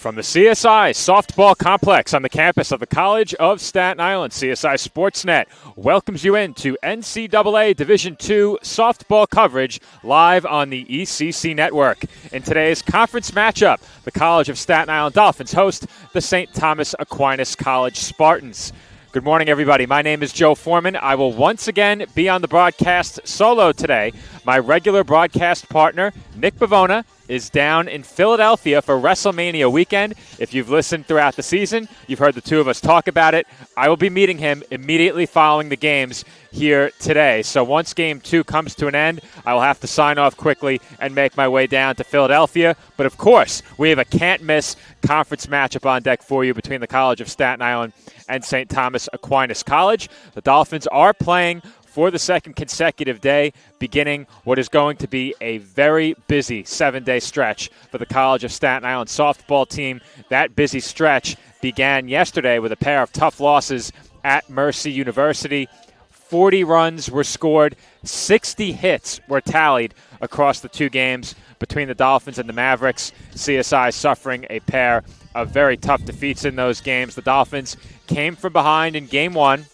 From the CSI Softball Complex on the campus of the College of Staten Island, CSI Sportsnet welcomes you into NCAA Division II softball coverage live on the ECC network. In today's conference matchup, the College of Staten Island Dolphins host the St. Thomas Aquinas College Spartans. Good morning, everybody. My name is Joe Foreman. I will once again be on the broadcast solo today. My regular broadcast partner, Nick Bavona, is down in Philadelphia for WrestleMania weekend. If you've listened throughout the season, you've heard the two of us talk about it. I will be meeting him immediately following the games here today. So once Game 2 comes to an end, I will have to sign off quickly and make my way down to Philadelphia. But of course, we have a can't-miss conference matchup on deck for you between the College of Staten Island and St. Thomas Aquinas College. The Dolphins are playing for the second consecutive day, beginning what is going to be a very busy 7-day stretch for the College of Staten Island softball team. That busy stretch began yesterday with a pair of tough losses at Mercy University. 40 runs were scored, 60 hits were tallied across the two games between the Dolphins and the Mavericks. CSI suffering a pair of very tough defeats in those games. The Dolphins came from behind in Game 1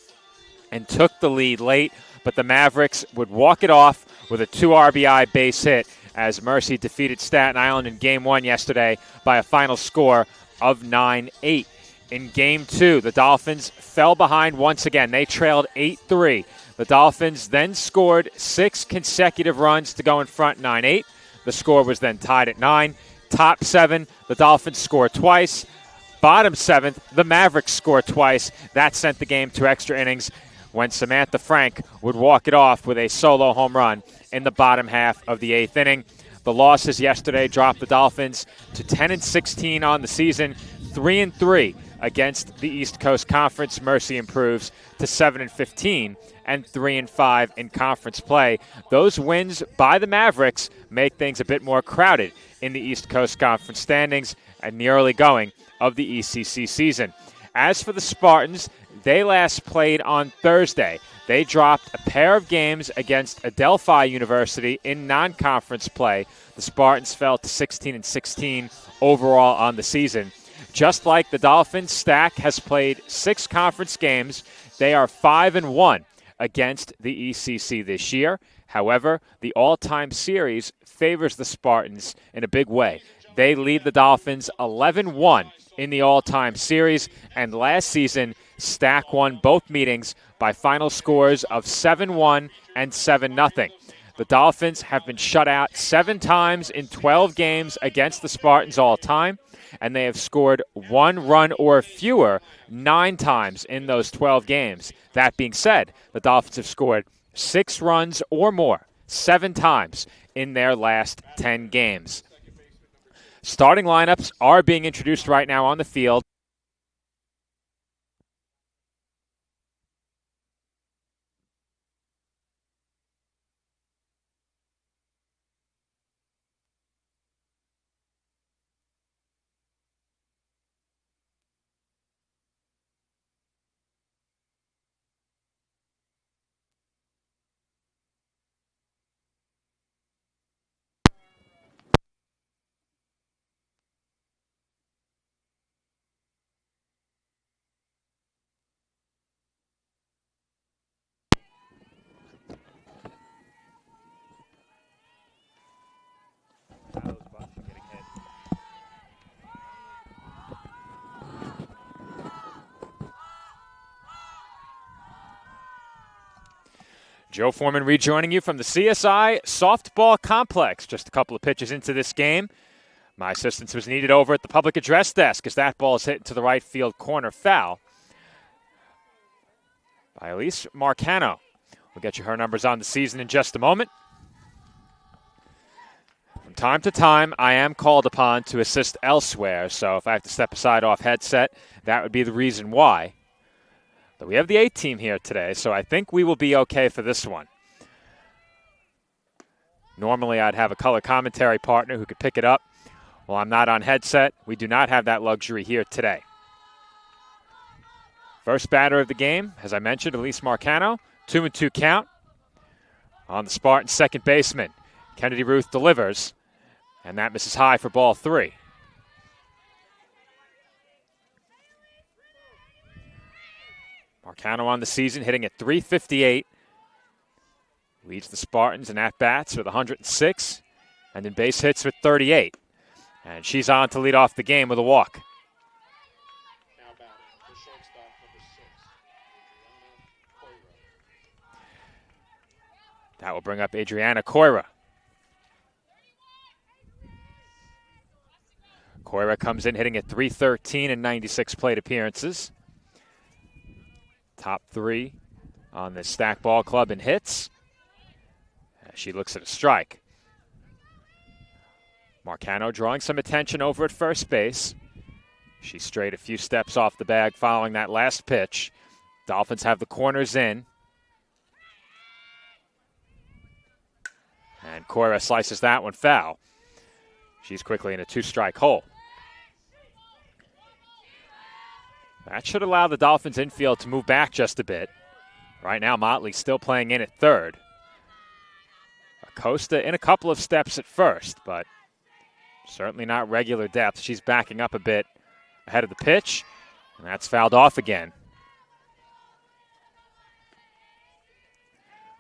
and took the lead late, but the Mavericks would walk it off with a 2 RBI base hit as Mercy defeated Staten Island in Game 1 yesterday by a final score of 9-8. In Game 2, the Dolphins fell behind once again. They trailed 8-3. The Dolphins then scored 6 consecutive runs to go in front 9-8. The score was then tied at 9. Top 7, the Dolphins scored twice. Bottom 7th, the Mavericks scored twice. That sent the game to extra innings when Samantha Frank would walk it off with a solo home run in the bottom half of the 8th inning. The losses yesterday dropped the Dolphins to 10-16 on the season, 3-3 against the East Coast Conference. Mercy improves to 7-15 and 3-5 in conference play. Those wins by the Mavericks make things a bit more crowded in the East Coast Conference standings and the early going of the ECC season. As for the Spartans, they last played on Thursday. They dropped a pair of games against Adelphi University in non-conference play. The Spartans fell to 16-16 overall on the season. Just like the Dolphins, Stack has played 6 conference games. They are 5-1 against the ECC this year. However, the all-time series favors the Spartans in a big way. They lead the Dolphins 11-1 in the all-time series, and last season, Stack won both meetings by final scores of 7-1 and 7-0. The Dolphins have been shut out 7 times in 12 games against the Spartans all time, and they have scored 1 run or fewer 9 times in those 12 games. That being said, the Dolphins have scored 6 runs or more 7 times in their last 10 games. Starting lineups are being introduced right now on the field. Joe Foreman rejoining you from the CSI Softball Complex. Just a couple of pitches into this game. My assistance was needed over at the public address desk as that ball is hit into the right field corner foul by Elise Marcano. We'll get you her numbers on the season in just a moment. From time to time, I am called upon to assist elsewhere, so if I have to step aside off headset, that would be the reason why. But we have the A team here today, so I think we will be okay for this one. Normally, I'd have a color commentary partner who could pick it up. Well, I'm not on headset. We do not have that luxury here today. First batter of the game, as I mentioned, Elise Marcano. 2-2 count on the Spartan second baseman. Kennedy Ruth delivers, and that misses high for ball 3. Marcano on the season hitting at .358. Leads the Spartans in at-bats with 106 and in base hits with 38. And she's on to lead off the game with a walk. Now batting, the shortstop, number 6, Adriana Coira. That will bring up Adriana Coira. Coira comes in hitting at .313 in 96 plate appearances. Top 3 on the Stack Ball Club in hits. She looks at a strike. Marcano drawing some attention over at first base. She strayed a few steps off the bag following that last pitch. Dolphins have the corners in. And Coira slices that one foul. She's quickly in a 2-strike hole. That should allow the Dolphins infield to move back just a bit. Right now, Motley still playing in at third. Acosta in a couple of steps at first, but certainly not regular depth. She's backing up a bit ahead of the pitch, and that's fouled off again.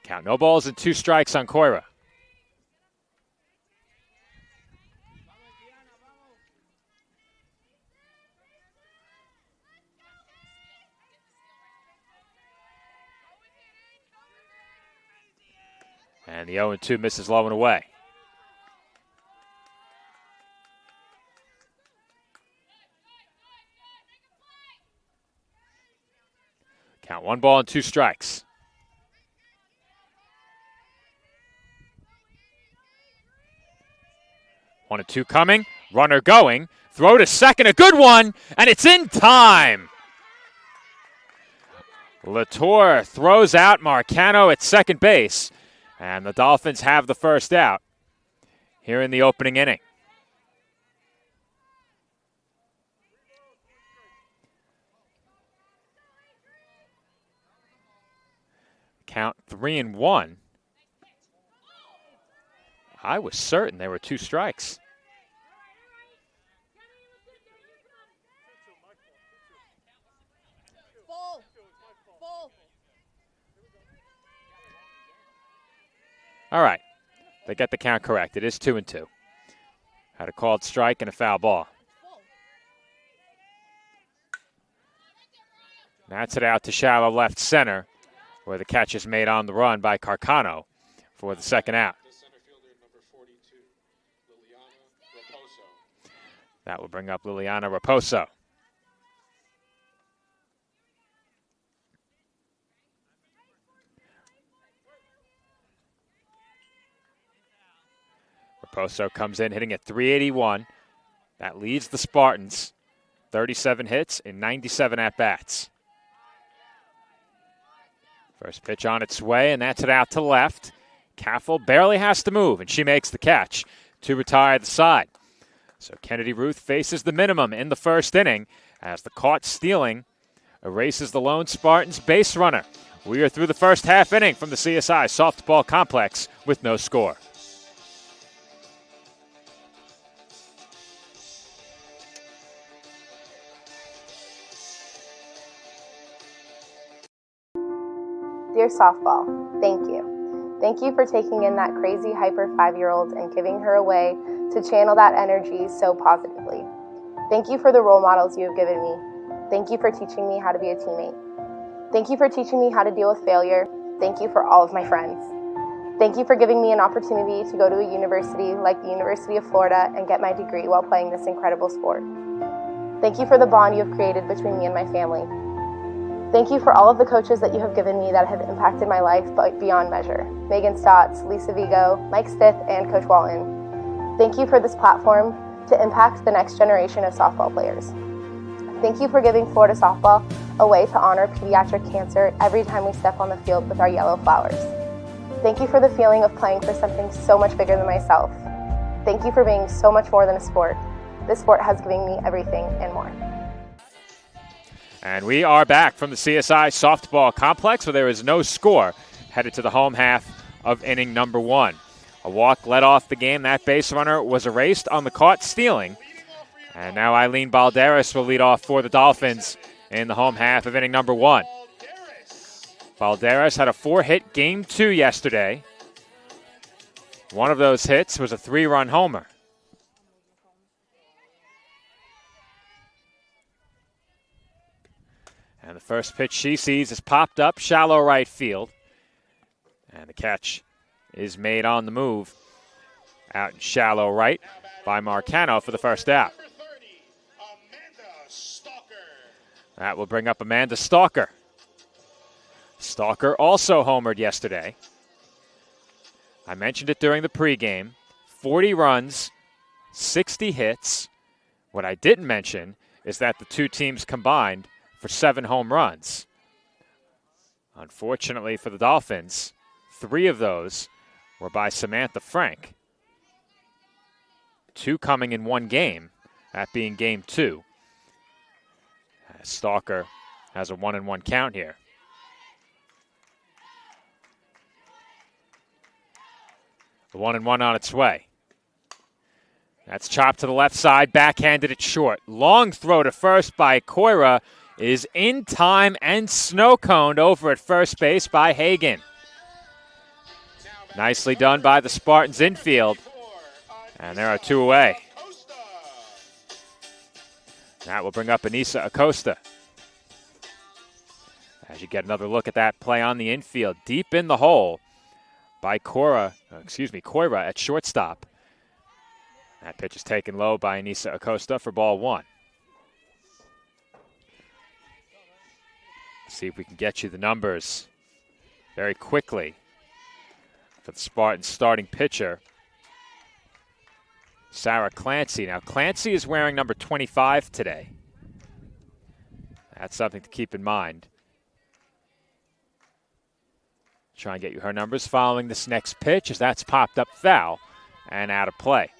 Count no balls and 2 strikes on Coira. And the 0-2 misses low and away. Count 1 ball and 2 strikes. One and two coming. Runner going. Throw to second. A good one. And it's in time. Latour throws out Marcano at second base. And the Dolphins have the first out here in the opening inning. Count 3-1. I was certain there were 2 strikes. All right, they get the count correct. It is 2-2. Had a called strike and a foul ball. That's it out to shallow left center, where the catch is made on the run by Carcano for the second out. The center fielder, number 42, Liliana Raposo. That will bring up Liliana Raposo. Raposo comes in hitting at .381. That leads the Spartans. 37 hits in 97 at-bats. First pitch on its way, and that's it out to left. Caffel barely has to move, and she makes the catch to retire the side. So Kennedy Ruth faces the minimum in the first inning as the caught stealing erases the lone Spartans base runner. We are through the first half inning from the CSI Softball Complex with no score. Dear softball, thank you. Thank you for taking in that crazy hyper 5-year-old and giving her away to channel that energy so positively. Thank you for the role models you have given me. Thank you for teaching me how to be a teammate. Thank you for teaching me how to deal with failure. Thank you for all of my friends. Thank you for giving me an opportunity to go to a university like the University of Florida and get my degree while playing this incredible sport. Thank you for the bond you have created between me and my family. Thank you for all of the coaches that you have given me that have impacted my life beyond measure. Megan Stotts, Lisa Vigo, Mike Stith, and Coach Walton. Thank you for this platform to impact the next generation of softball players. Thank you for giving Florida softball a way to honor pediatric cancer every time we step on the field with our yellow flowers. Thank you for the feeling of playing for something so much bigger than myself. Thank you for being so much more than a sport. This sport has given me everything and more. And we are back from the CSI Softball Complex where there is no score, headed to the home half of inning number 1. A walk led off the game. That base runner was erased on the caught stealing. And now Eileen Balderas will lead off for the Dolphins in the home half of inning number 1. Valderas had a 4-hit Game 2 yesterday. One of those hits was a 3-run homer. And the first pitch she sees is popped up, shallow right field. And the catch is made on the move out in shallow right by Marcano for the first out. That will bring up Amanda Stalker. Stalker also homered yesterday. I mentioned it during the pregame. 40 runs, 60 hits. What I didn't mention is that the two teams combined for 7 home runs. Unfortunately for the Dolphins, 3 of those were by Samantha Frank. 2 coming in one game, that being Game 2. Stalker has a 1-1 count here. The 1-1 on its way. That's chopped to the left side, backhanded it short. Long throw to first by Koira is in time and snow-coned over at first base by Hagan. Nicely done by the Spartans infield. And there are 2 away. That will bring up Anissa Acosta. As you get another look at that play on the infield, deep in the hole by Koira at shortstop. That pitch is taken low by Anissa Acosta for ball 1. See if we can get you the numbers very quickly for the Spartans starting pitcher, Sarah Clancy. Now, Clancy is wearing number 25 today. That's something to keep in mind. Try and get you her numbers following this next pitch as that's popped up foul and out of play.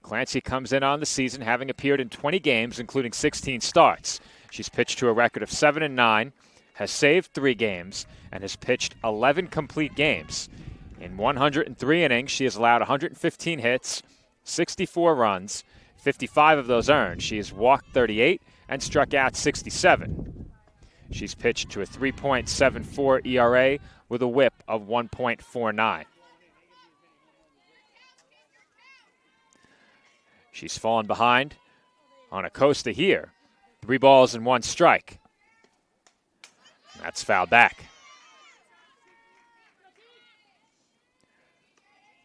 Clancy comes in on the season having appeared in 20 games, including 16 starts. She's pitched to a record of 7-9, has saved 3 games, and has pitched 11 complete games. In 103 innings, she has allowed 115 hits, 64 runs, 55 of those earned. She has walked 38 and struck out 67. She's pitched to a 3.74 ERA with a whip of 1.49. She's fallen behind on Acosta here. 3 balls and 1 strike. That's fouled back.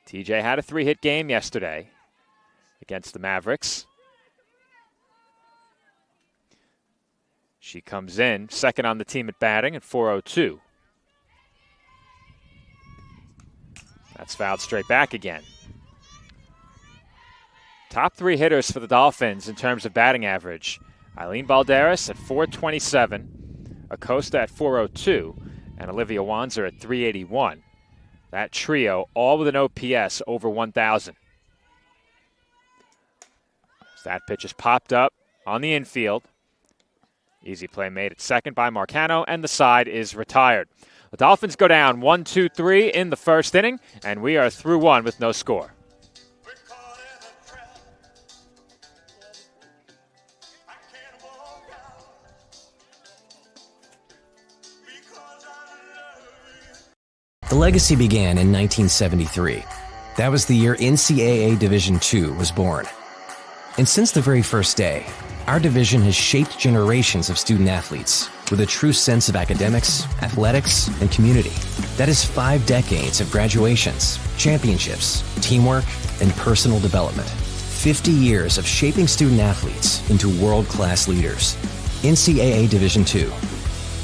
TJ had a 3-hit game yesterday against the Mavericks. She comes in second on the team at batting at .402. That's fouled straight back again. Top 3 hitters for the Dolphins in terms of batting average. Eileen Balderas at .427, Acosta at .402, and Olivia Wanzer at .381. That trio, all with an OPS over 1,000. So that pitch is popped up on the infield. Easy play made at second by Marcano, and the side is retired. The Dolphins go down 1-2-3 in the first inning, and we are through 1 with no score. The legacy began in 1973. That was the year NCAA Division II was born. And since the very first day, our division has shaped generations of student athletes with a true sense of academics, athletics, and community. That is 5 decades of graduations, championships, teamwork, and personal development. 50 years of shaping student athletes into world-class leaders. NCAA Division II.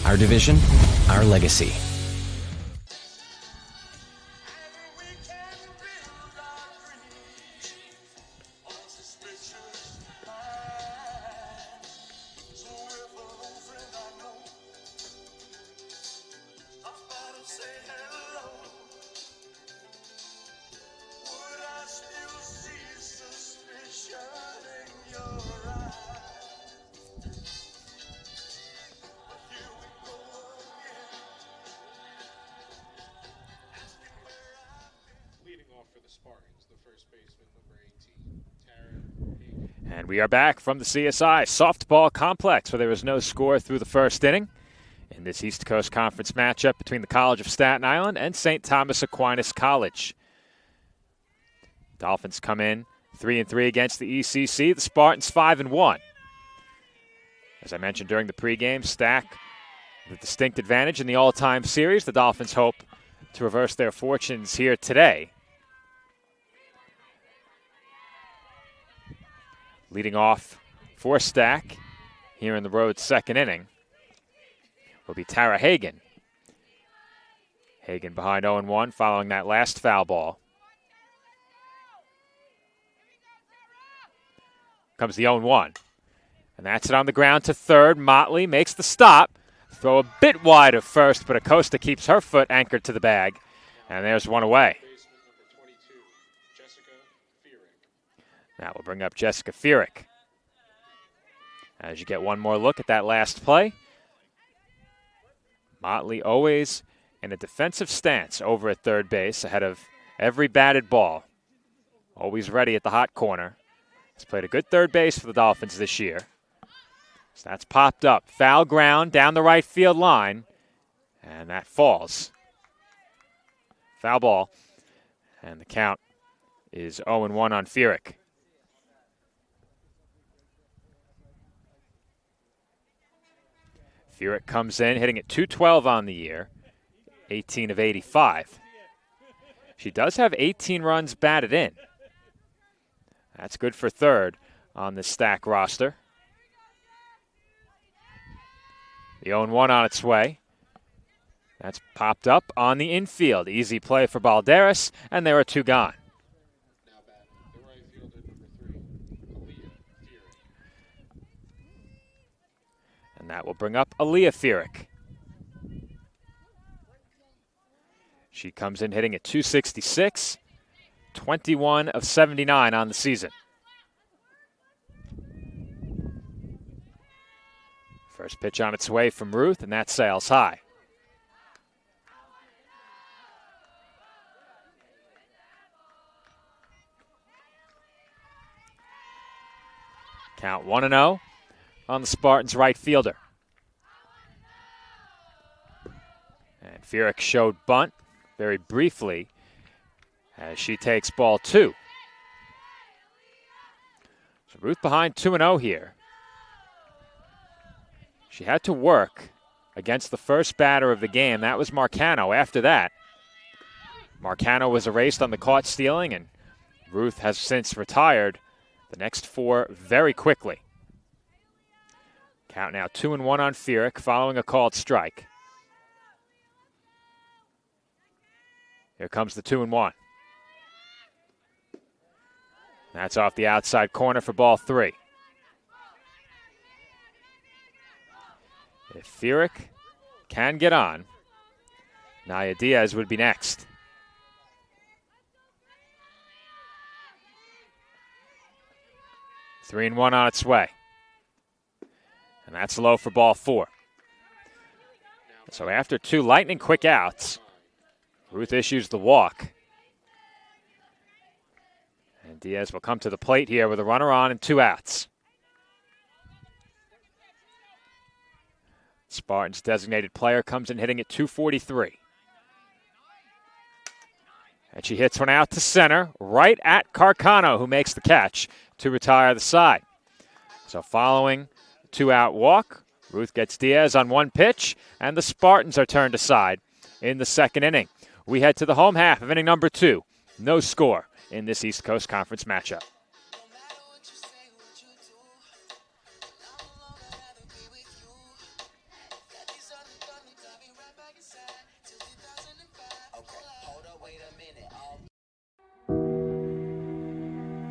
Our division, our legacy. And we are back from the CSI softball complex where there was no score through the first inning. in this East Coast Conference matchup between the College of Staten Island and St. Thomas Aquinas College. Dolphins come in 3-3 against the ECC. The Spartans 5-1. As I mentioned during the pregame, Stack the distinct advantage in the all-time series. The Dolphins hope to reverse their fortunes here today. Leading off for Stack here in the road second inning will be Tara Hagan. Hagan behind 0-1 following that last foul ball. Comes the 0-1. And that's it on the ground to third. Motley makes the stop. Throw a bit wide of first, but Acosta keeps her foot anchored to the bag. And there's one away. Now we'll bring up Jessica Fierick. As you get one more look at that last play. Motley always in a defensive stance over at third base ahead of every batted ball. Always ready at the hot corner. Has played a good third base for the Dolphins this year. So that's popped up. Foul ground down the right field line. And that falls. Foul ball. And the count is 0-1 on Fierick. Fierick comes in, hitting at .212 on the year, 18 of 85. She does have 18 runs batted in. That's good for third on the Stack roster. The 0-1 on its way. That's popped up on the infield. Easy play for Balderas, and there are two gone. Now batting, the right fielder, number 3, Aaliyah Fierick. And that will bring up Aaliyah Fierick. She comes in hitting at .266, 21 of 79 on the season. First pitch on its way from Ruth, and that sails high. Count 1-0 on the Spartans' right fielder. And Fierick showed bunt very briefly as she takes ball 2. So Ruth behind 2-0 here. She had to work against the first batter of the game. That was Marcano. After that, Marcano was erased on the caught stealing, and Ruth has since retired the next 4 very quickly. Count now 2-1 on Fierick following a called strike. Here comes the 2-1. That's off the outside corner for ball 3. If Fierick can get on, Naya Diaz would be next. Three and 1 on its way. And that's low for ball 4. So after 2 lightning quick outs, Ruth issues the walk. And Diaz will come to the plate here with a runner on and 2 outs. Spartans designated player comes in hitting at .243. And she hits one out to center, right at Carcano, who makes the catch to retire the side. So following 2-out walk, Ruth gets Diaz on 1 pitch, and the Spartans are turned aside in the second inning. We head to the home half of inning number 2. No score in this East Coast Conference matchup.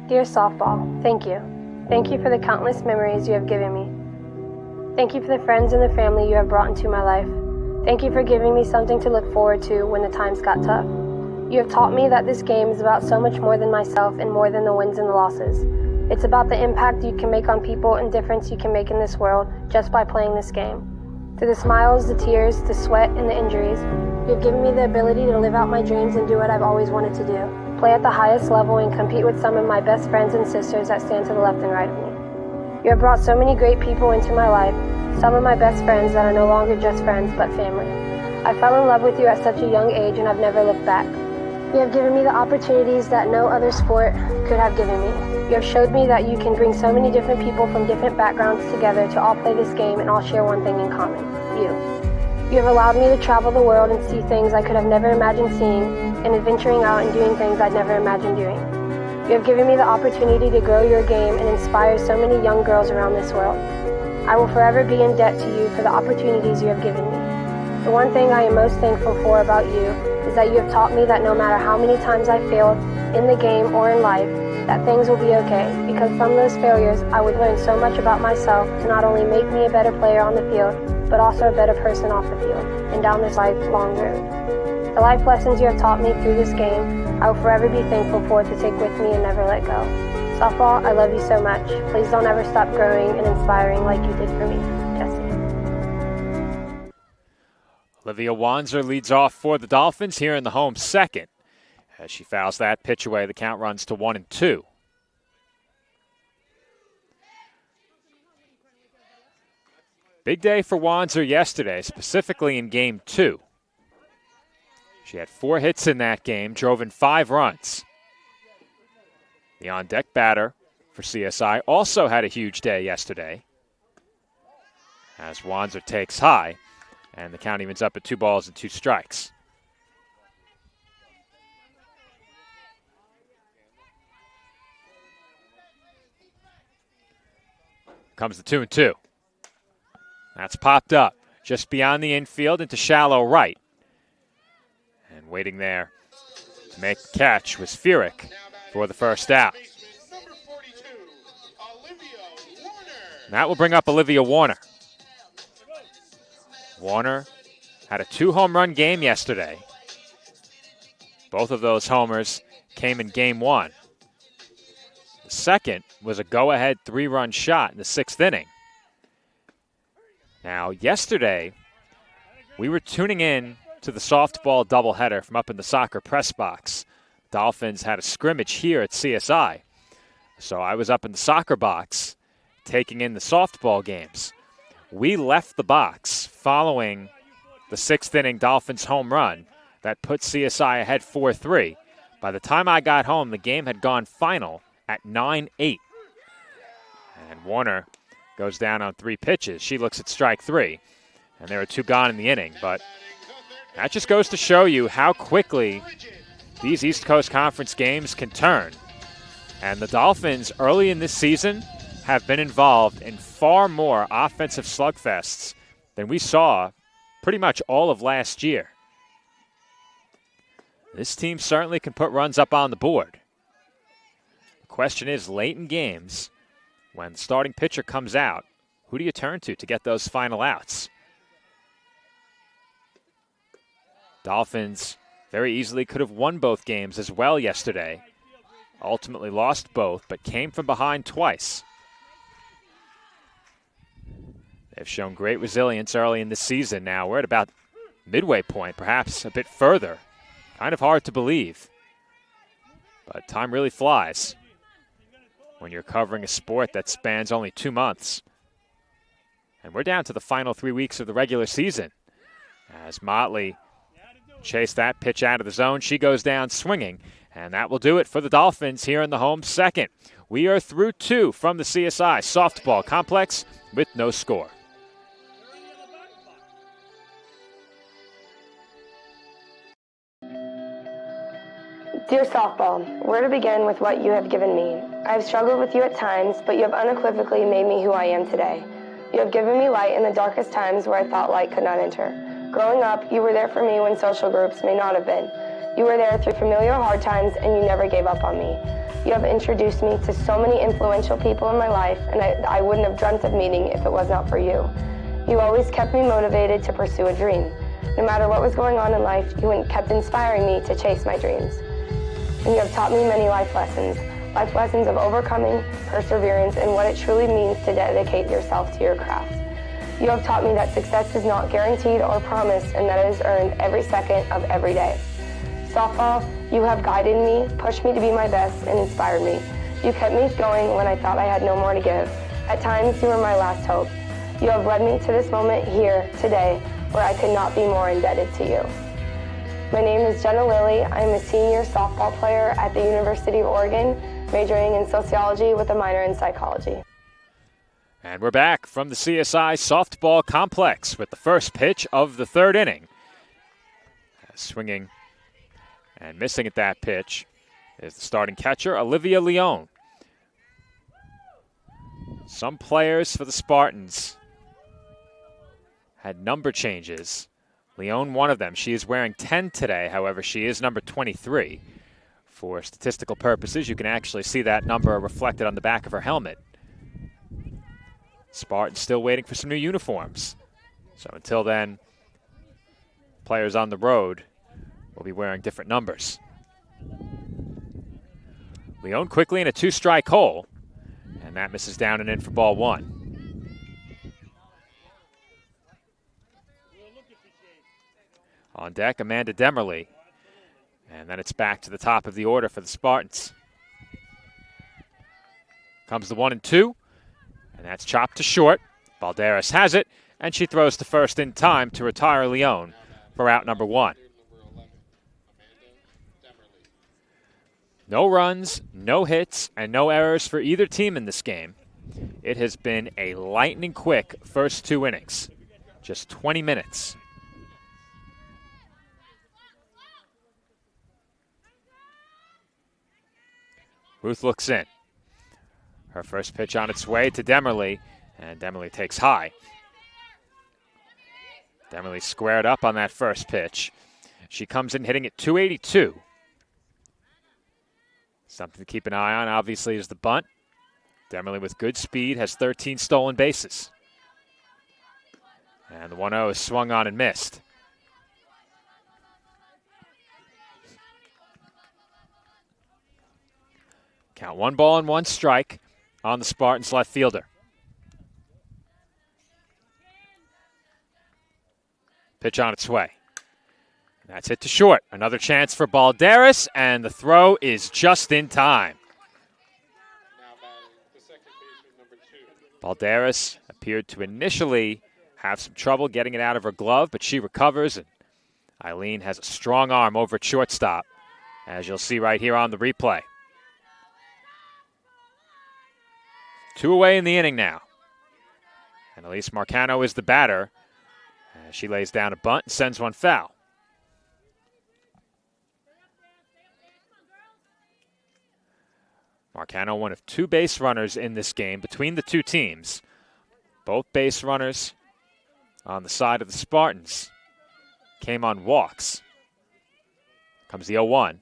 Dear softball, thank you. Thank you for the countless memories you have given me. Thank you for the friends and the family you have brought into my life. Thank you for giving me something to look forward to when the times got tough. You have taught me that this game is about so much more than myself and more than the wins and the losses. It's about the impact you can make on people and difference you can make in this world just by playing this game. Through the smiles, the tears, the sweat, and the injuries, you have given me the ability to live out my dreams and do what I've always wanted to do. Play at the highest level and compete with some of my best friends and sisters that stand to the left and right of me. You have brought so many great people into my life, some of my best friends that are no longer just friends but family. I fell in love with you at such a young age and I've never looked back. You have given me the opportunities that no other sport could have given me. You have showed me that you can bring so many different people from different backgrounds together to all play this game and all share one thing in common, you. You have allowed me to travel the world and see things I could have never imagined seeing and adventuring out and doing things I'd never imagined doing. You have given me the opportunity to grow your game and inspire so many young girls around this world. I will forever be in debt to you for the opportunities you have given me. The one thing I am most thankful for about you is that you have taught me that no matter how many times I failed in the game or in life, that things will be okay, because from those failures I would learn so much about myself to not only make me a better player on the field, but also a better person off the field and down this lifelong road. The life lessons you have taught me through this game, I will forever be thankful for to take with me and never let go. Softball, I love you so much. Please don't ever stop growing and inspiring like you did for me. Jesse. Olivia Wanzer leads off for the Dolphins here in the home second. As she fouls that pitch away, the count runs to 1-2. Big day for Wanzer yesterday, specifically in Game 2. She had 4 hits in that game, drove in 5 runs. The on-deck batter for CSI also had a huge day yesterday, as Wanzer takes high, and the count evens up at 2 balls and 2 strikes. Comes the 2-2. That's popped up just beyond the infield into shallow right. And waiting there to make the catch was Furyk for the first out. And that will bring up Olivia Warner. Warner had a 2-home run game yesterday. Both of those homers came in Game 1. The second was a go-ahead 3-run shot in the 6th inning. Now, yesterday, we were tuning in to the softball doubleheader from up in the soccer press box. Dolphins had a scrimmage here at CSI. So I was up in the soccer box taking in the softball games. We left the box following the 6th inning Dolphins home run that put CSI ahead 4-3. By the time I got home, the game had gone final at 9-8. And Warner goes down on 3 pitches. She looks at strike 3, and there are 2 gone in the inning. But that just goes to show you how quickly these East Coast Conference games can turn. And the Dolphins early in this season have been involved in far more offensive slugfests than we saw pretty much all of last year. This team certainly can put runs up on the board. The question is, late in games, when the starting pitcher comes out, who do you turn to get those final outs? Dolphins very easily could have won both games as well yesterday. Ultimately lost both, but came from behind twice. They've shown great resilience early in the season now. We're at about midway point, perhaps a bit further. Kind of hard to believe. But time really flies when you're covering a sport that spans only 2 months. And we're down to the final 3 weeks of the regular season. As Motley chased that pitch out of the zone, she goes down swinging. And that will do it for the Dolphins here in the home second. We are through 2 from the CSI softball complex with no score. Dear softball, where to begin with what you have given me? I have struggled with you at times, but you have unequivocally made me who I am today. You have given me light in the darkest times where I thought light could not enter. Growing up, you were there for me when social groups may not have been. You were there through familiar hard times, and you never gave up on me. You have introduced me to so many influential people in my life, and I wouldn't have dreamt of meeting if it was not for you. You always kept me motivated to pursue a dream. No matter what was going on in life, you kept inspiring me to chase my dreams. And you have taught me many life lessons of overcoming, perseverance, and what it truly means to dedicate yourself to your craft. You have taught me that success is not guaranteed or promised, and that it is earned every second of every day. Softball, you have guided me, pushed me to be my best, and inspired me. You kept me going when I thought I had no more to give. At times, you were my last hope. You have led me to this moment here today where I could not be more indebted to you. My name is Jenna Lilly. I am a senior softball player at the University of Oregon, majoring in sociology with a minor in psychology. And we're back from the CSI softball complex with the first pitch of the third inning. Swinging and missing at that pitch is the starting catcher, Olivia Leone. Some players for the Spartans had number changes. Leone, one of them. She is wearing 10 today. However, she is number 23. For statistical purposes, you can actually see that number reflected on the back of her helmet. Spartans still waiting for some new uniforms. So until then, players on the road will be wearing different numbers. Leone quickly in a 2-strike hole, and that misses down and in for ball 1. On deck, Amanda Demerly. And then it's back to the top of the order for the Spartans. Comes the 1-2, and that's chopped to short. Balderas has it, and she throws to first in time to retire Leone for out number 1. No runs, no hits, and no errors for either team in this game. It has been a lightning quick first 2 innings. Just 20 minutes. Ruth looks in. Her first pitch on its way to Demerly, and Demerly takes high. Demerly squared up on that first pitch. She comes in hitting at 282. Something to keep an eye on, obviously, is the bunt. Demerly with good speed has 13 stolen bases. And the 1-0 is swung on and missed. Count 1 ball and 1 strike on the Spartans left fielder. Pitch on its way. That's hit to short. Another chance for Balderas, and the throw is just in time. Now batting the second baseman, number 2. Balderas appeared to initially have some trouble getting it out of her glove, but she recovers, and Eileen has a strong arm over at shortstop, as you'll see right here on the replay. 2 away in the inning now. And Elise Marcano is the batter. She lays down a bunt and sends one foul. Marcano, one of 2 base runners in this game between the 2 teams. Both base runners on the side of the Spartans came on walks. Comes the 0-1.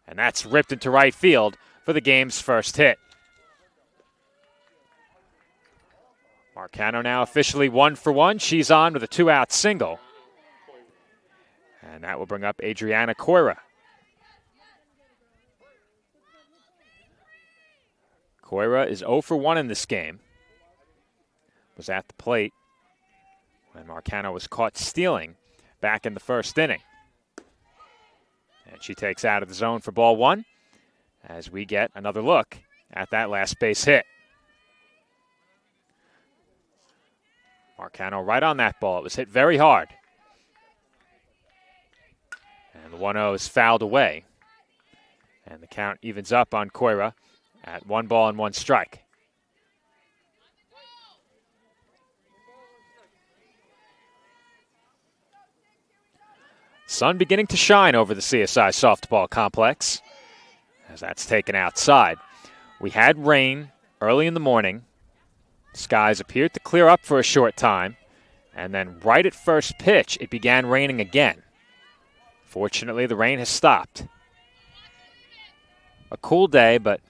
And that's ripped into right field for the game's first hit. Marcano now officially 1 for 1. She's on with a 2-out single. And that will bring up Adriana Coira. Coira is 0 for 1 in this game. Was at the plate when Marcano was caught stealing back in the first inning. And she takes out of the zone for ball 1 as we get another look at that last base hit. Marcano right on that ball. It was hit very hard. And the 1-0 is fouled away. And the count evens up on Coira at 1 ball and 1 strike. Sun beginning to shine over the CSI softball complex as that's taken outside. We had rain early in the morning. Skies appeared to clear up for a short time, and then right at first pitch, it began raining again. Fortunately, the rain has stopped. A cool day, but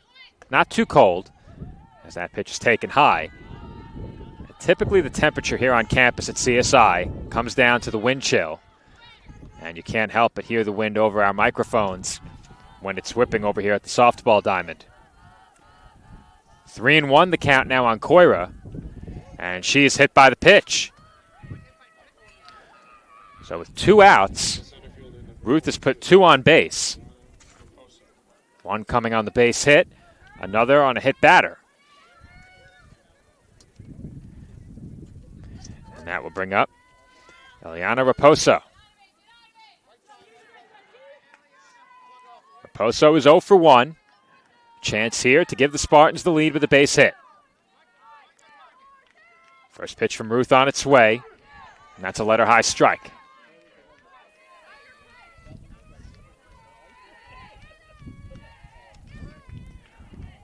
not too cold, as that pitch is taken high. And typically, the temperature here on campus at CSI comes down to the wind chill, and you can't help but hear the wind over our microphones when it's whipping over here at the softball diamond. 3-1 the count now on Coira, and she is hit by the pitch. So with 2 outs, Ruth has put 2 on base. 1 coming on the base hit, another on a hit batter. And that will bring up Eliana Raposo. Raposo is 0 for 1. Chance here to give the Spartans the lead with a base hit. First pitch from Ruth on its way, and that's a letter high strike.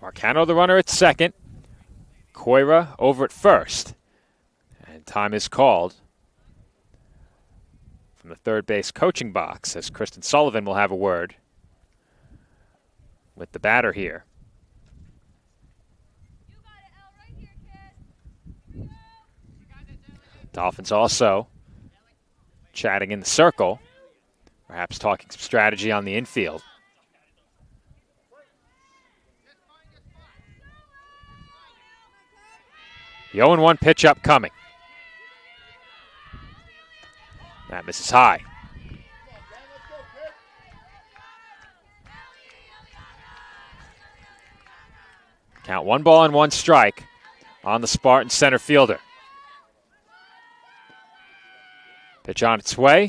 Marcano the runner at second. Coira over at first. And time is called from the third base coaching box as Kristen Sullivan will have a word with the batter here. Dolphins also chatting in the circle, perhaps talking some strategy on the infield. The 0-1 pitch upcoming. That misses high. Count 1 ball and 1 strike on the Spartan center fielder. Pitch on its way,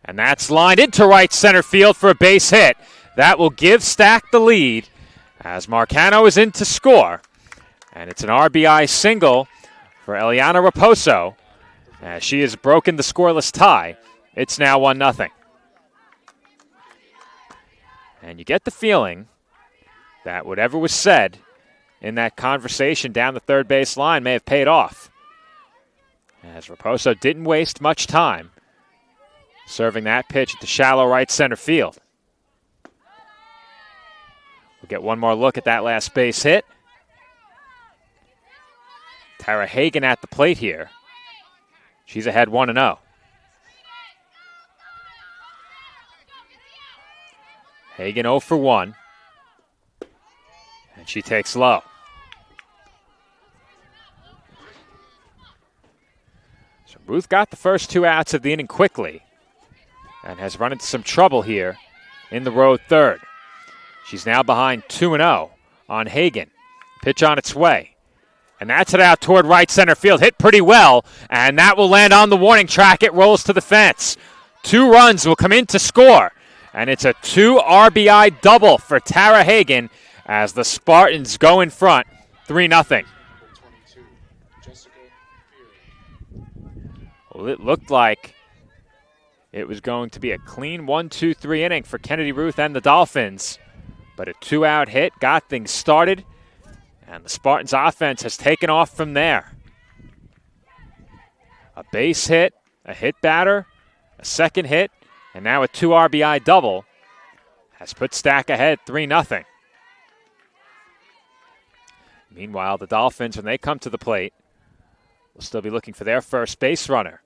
and that's lined into right center field for a base hit. That will give Stack the lead as Marcano is in to score. And it's an RBI single for Eliana Raposo as she has broken the scoreless tie. It's now 1-0. And you get the feeling that whatever was said in that conversation down the third base line may have paid off, as Raposo didn't waste much time serving that pitch at the shallow right center field. We'll get one more look at that last base hit. Tara Hagan at the plate here. She's ahead 1-0. Hagan 0 for 1. And she takes low. So Ruth got the first 2 outs of the inning quickly and has run into some trouble here in the road third. She's now behind 2-0 on Hagan. Pitch on its way. And that's it out toward right center field. Hit pretty well, and that will land on the warning track. It rolls to the fence. 2 runs will come in to score, and it's a 2 RBI double for Tara Hagan as the Spartans go in front, 3-0. Well, it looked like it was going to be a clean 1-2-3 inning for Kennedy Ruth and the Dolphins, but a 2-out hit got things started. And the Spartans' offense has taken off from there. A base hit, a hit batter, a second hit, and now a 2 RBI double has put Stack ahead 3-0. Meanwhile, the Dolphins, when they come to the plate, will still be looking for their first base runner.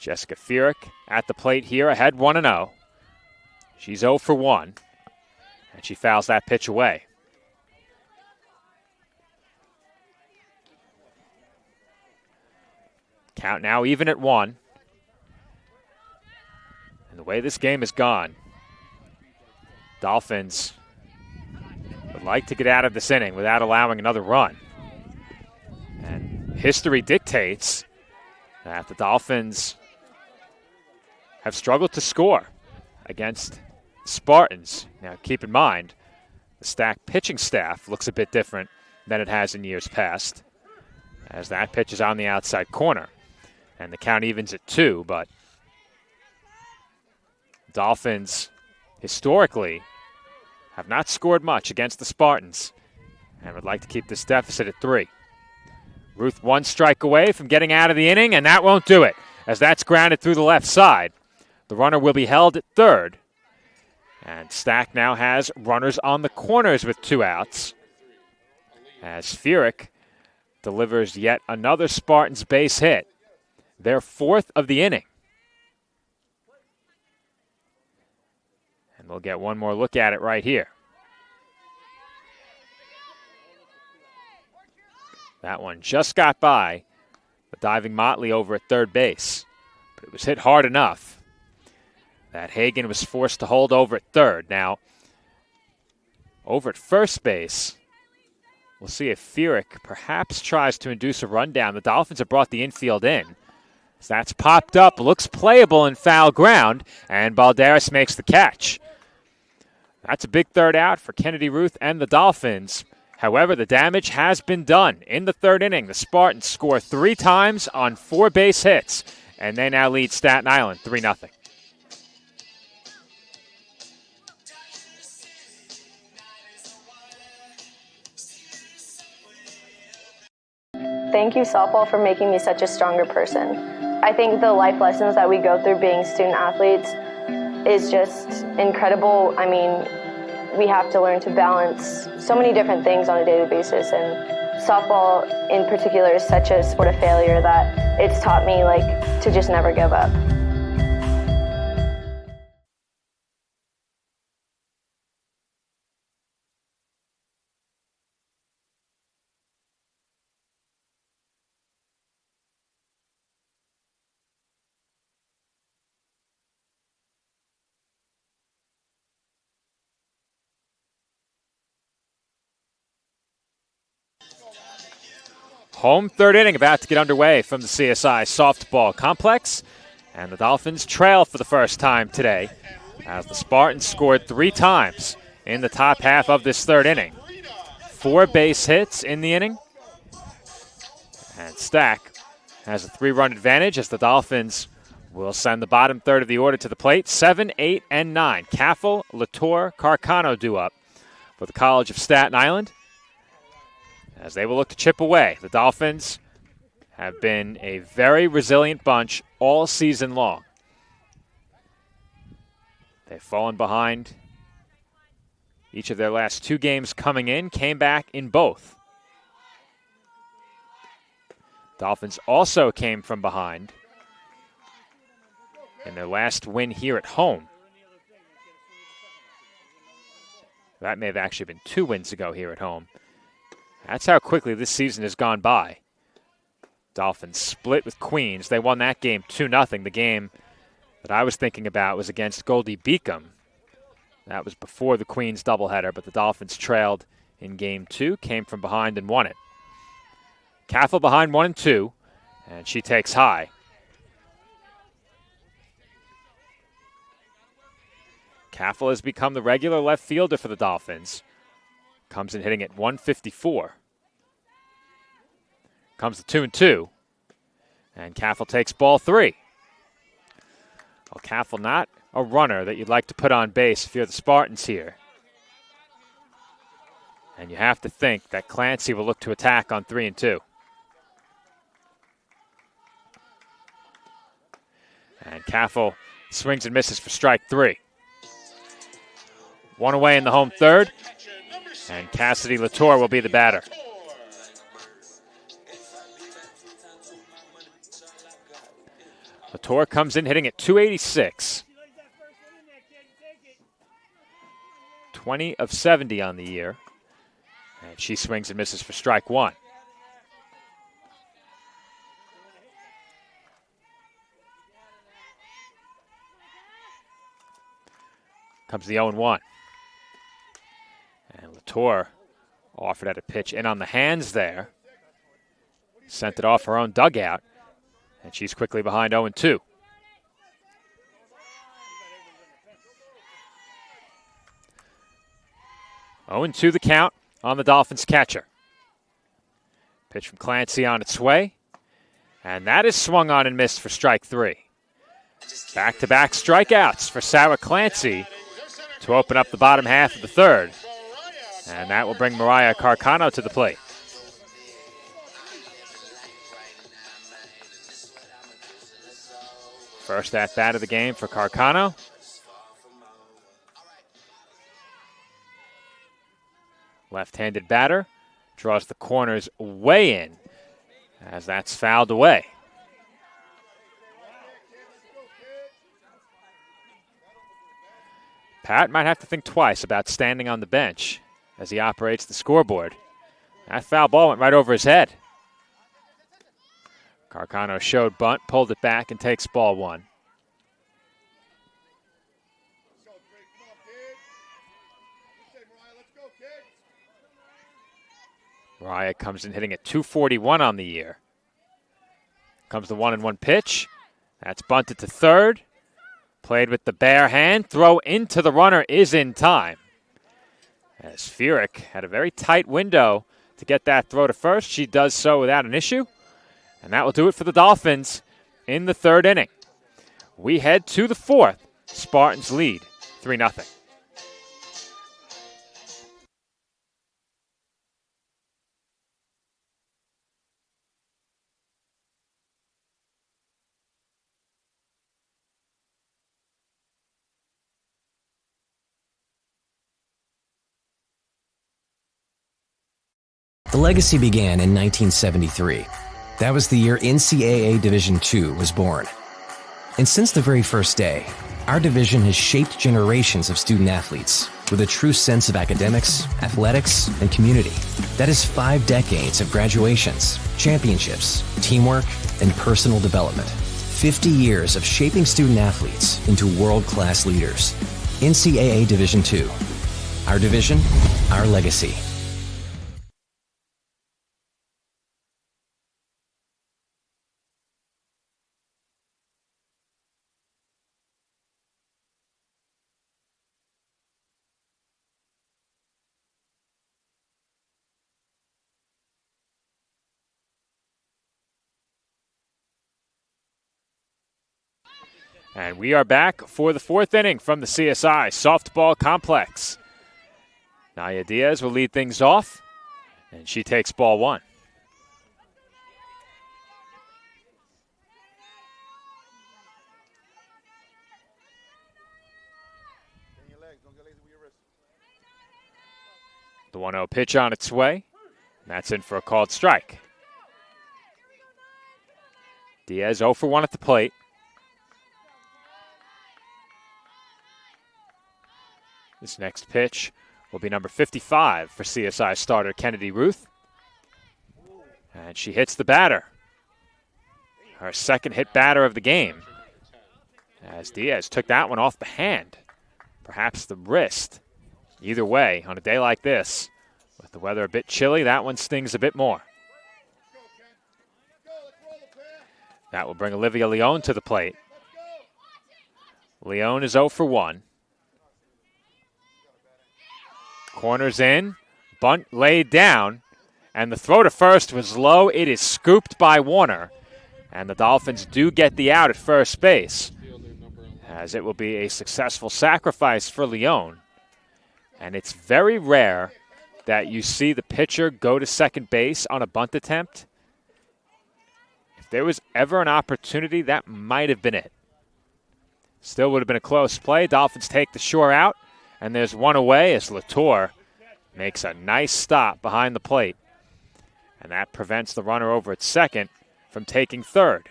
Jessica Furyk at the plate here, ahead 1-0. She's 0 for 1, and she fouls that pitch away. Count now even at 1. And the way this game has gone, Dolphins would like to get out of this inning without allowing another run. And history dictates that the Dolphins have struggled to score against Spartans. Now keep in mind, the Stack pitching staff looks a bit different than it has in years past, as that pitch is on the outside corner. And the count evens at 2, but Dolphins historically have not scored much against the Spartans and would like to keep this deficit at 3. Ruth 1 strike away from getting out of the inning, and that won't do it, as that's grounded through the left side. The runner will be held at third, and Stack now has runners on the corners with 2 outs, as Furyk delivers yet another Spartans base hit, their 4th of the inning. And we'll get one more look at it right here. That one just got by the diving Motley over at third base, but it was hit hard enough that Hagan was forced to hold over at third. Now, over at first base, We'll see if Furyk perhaps tries to induce a rundown. The Dolphins have brought the infield in. So that's popped up, looks playable in foul ground, and Balderas makes the catch. That's a big third out for Kennedy Ruth and the Dolphins. However, the damage has been done. In the third inning, the Spartans score 3 times on 4 base hits, and they now lead Staten Island 3-0. Thank you, softball, for making me such a stronger person. I think the life lessons that we go through being student athletes is just incredible. I mean, we have to learn to balance so many different things on a daily basis, and softball in particular is such a sport of failure that it's taught me to just never give up. Home third inning about to get underway from the CSI softball complex. And the Dolphins trail for the first time today as the Spartans scored 3 times in the top half of this third inning. 4 base hits in the inning. And Stack has a 3-run advantage as the Dolphins will send the bottom third of the order to the plate. 7, 8, and 9. Caffel, Latour, Carcano due up for the College of Staten Island, as they will look to chip away. The Dolphins have been a very resilient bunch all season long. They've fallen behind each of their last 2 games coming in, came back in both. Dolphins also came from behind in their last win here at home. That may have actually been 2 wins ago here at home. That's how quickly this season has gone by. Dolphins split with Queens. They won that game 2-0. The game that I was thinking about was against Goldie Beacom. That was before the Queens doubleheader, but the Dolphins trailed in game 2, came from behind and won it. Caffel behind 1-2, and she takes high. Caffel has become the regular left fielder for the Dolphins. Comes in hitting at 154. Comes to 2-2. And Caffel takes ball 3. Well, Caffel not a runner that you'd like to put on base if you're the Spartans here. And you have to think that Clancy will look to attack on 3-2. And Caffel swings and misses for strike 3. 1 away in the home third. And Cassidy Latour will be the batter. Latour comes in hitting at 286. 20 of 70 on the year. And she swings and misses for strike 1. Comes the 0-1. And Latour offered at a pitch in on the hands there. Sent it off her own dugout. And she's quickly behind 0-2. Oh, 0-2 the count on the Dolphins catcher. Pitch from Clancy on its way. And that is swung on and missed for strike 3. Back-to-back strikeouts for Sarah Clancy to open up the bottom half of the third. And that will bring Mariah Carcano to the plate. First at bat of the game for Carcano. Left-handed batter. Draws the corners way in as that's fouled away. Pat might have to think twice about standing on the bench as he operates the scoreboard. That foul ball went right over his head. Carcano showed bunt, pulled it back, and takes ball 1. Mariah comes in hitting at 241 on the year. Comes the 1-1 pitch. That's bunted to third. Played with the bare hand. Throw into the runner is in time. As Furyk had a very tight window to get that throw to first. She does so without an issue. And that will do it for the Dolphins in the third inning. We head to the fourth. Spartans lead 3-0. The legacy began in 1973. That was the year NCAA Division II was born. And since the very first day, our division has shaped generations of student athletes with a true sense of academics, athletics, and community. That is 5 decades of graduations, championships, teamwork, and personal development. 50 years of shaping student athletes into world-class leaders. NCAA Division II. Our division, our legacy. And we are back for the fourth inning from the CSI Softball Complex. Naya Diaz will lead things off, and she takes ball 1. The 1-0 pitch on its way. And that's in for a called strike. Diaz 0 for 1 at the plate. This next pitch will be number 55 for CSI starter Kennedy Ruth. And she hits the batter. Her second hit batter of the game. As Diaz took that one off the hand. Perhaps the wrist. Either way, on a day like this, with the weather a bit chilly, that one stings a bit more. That will bring Olivia Leone to the plate. Leone is 0 for 1. Corners in, bunt laid down, and the throw to first was low. It is scooped by Warner, and the Dolphins do get the out at first base, as it will be a successful sacrifice for Leone. And it's very rare that you see the pitcher go to second base on a bunt attempt. If there was ever an opportunity, that might have been it. Still would have been a close play. Dolphins take the shore out. And there's one away as Latour makes a nice stop behind the plate. And that prevents the runner over at second from taking third.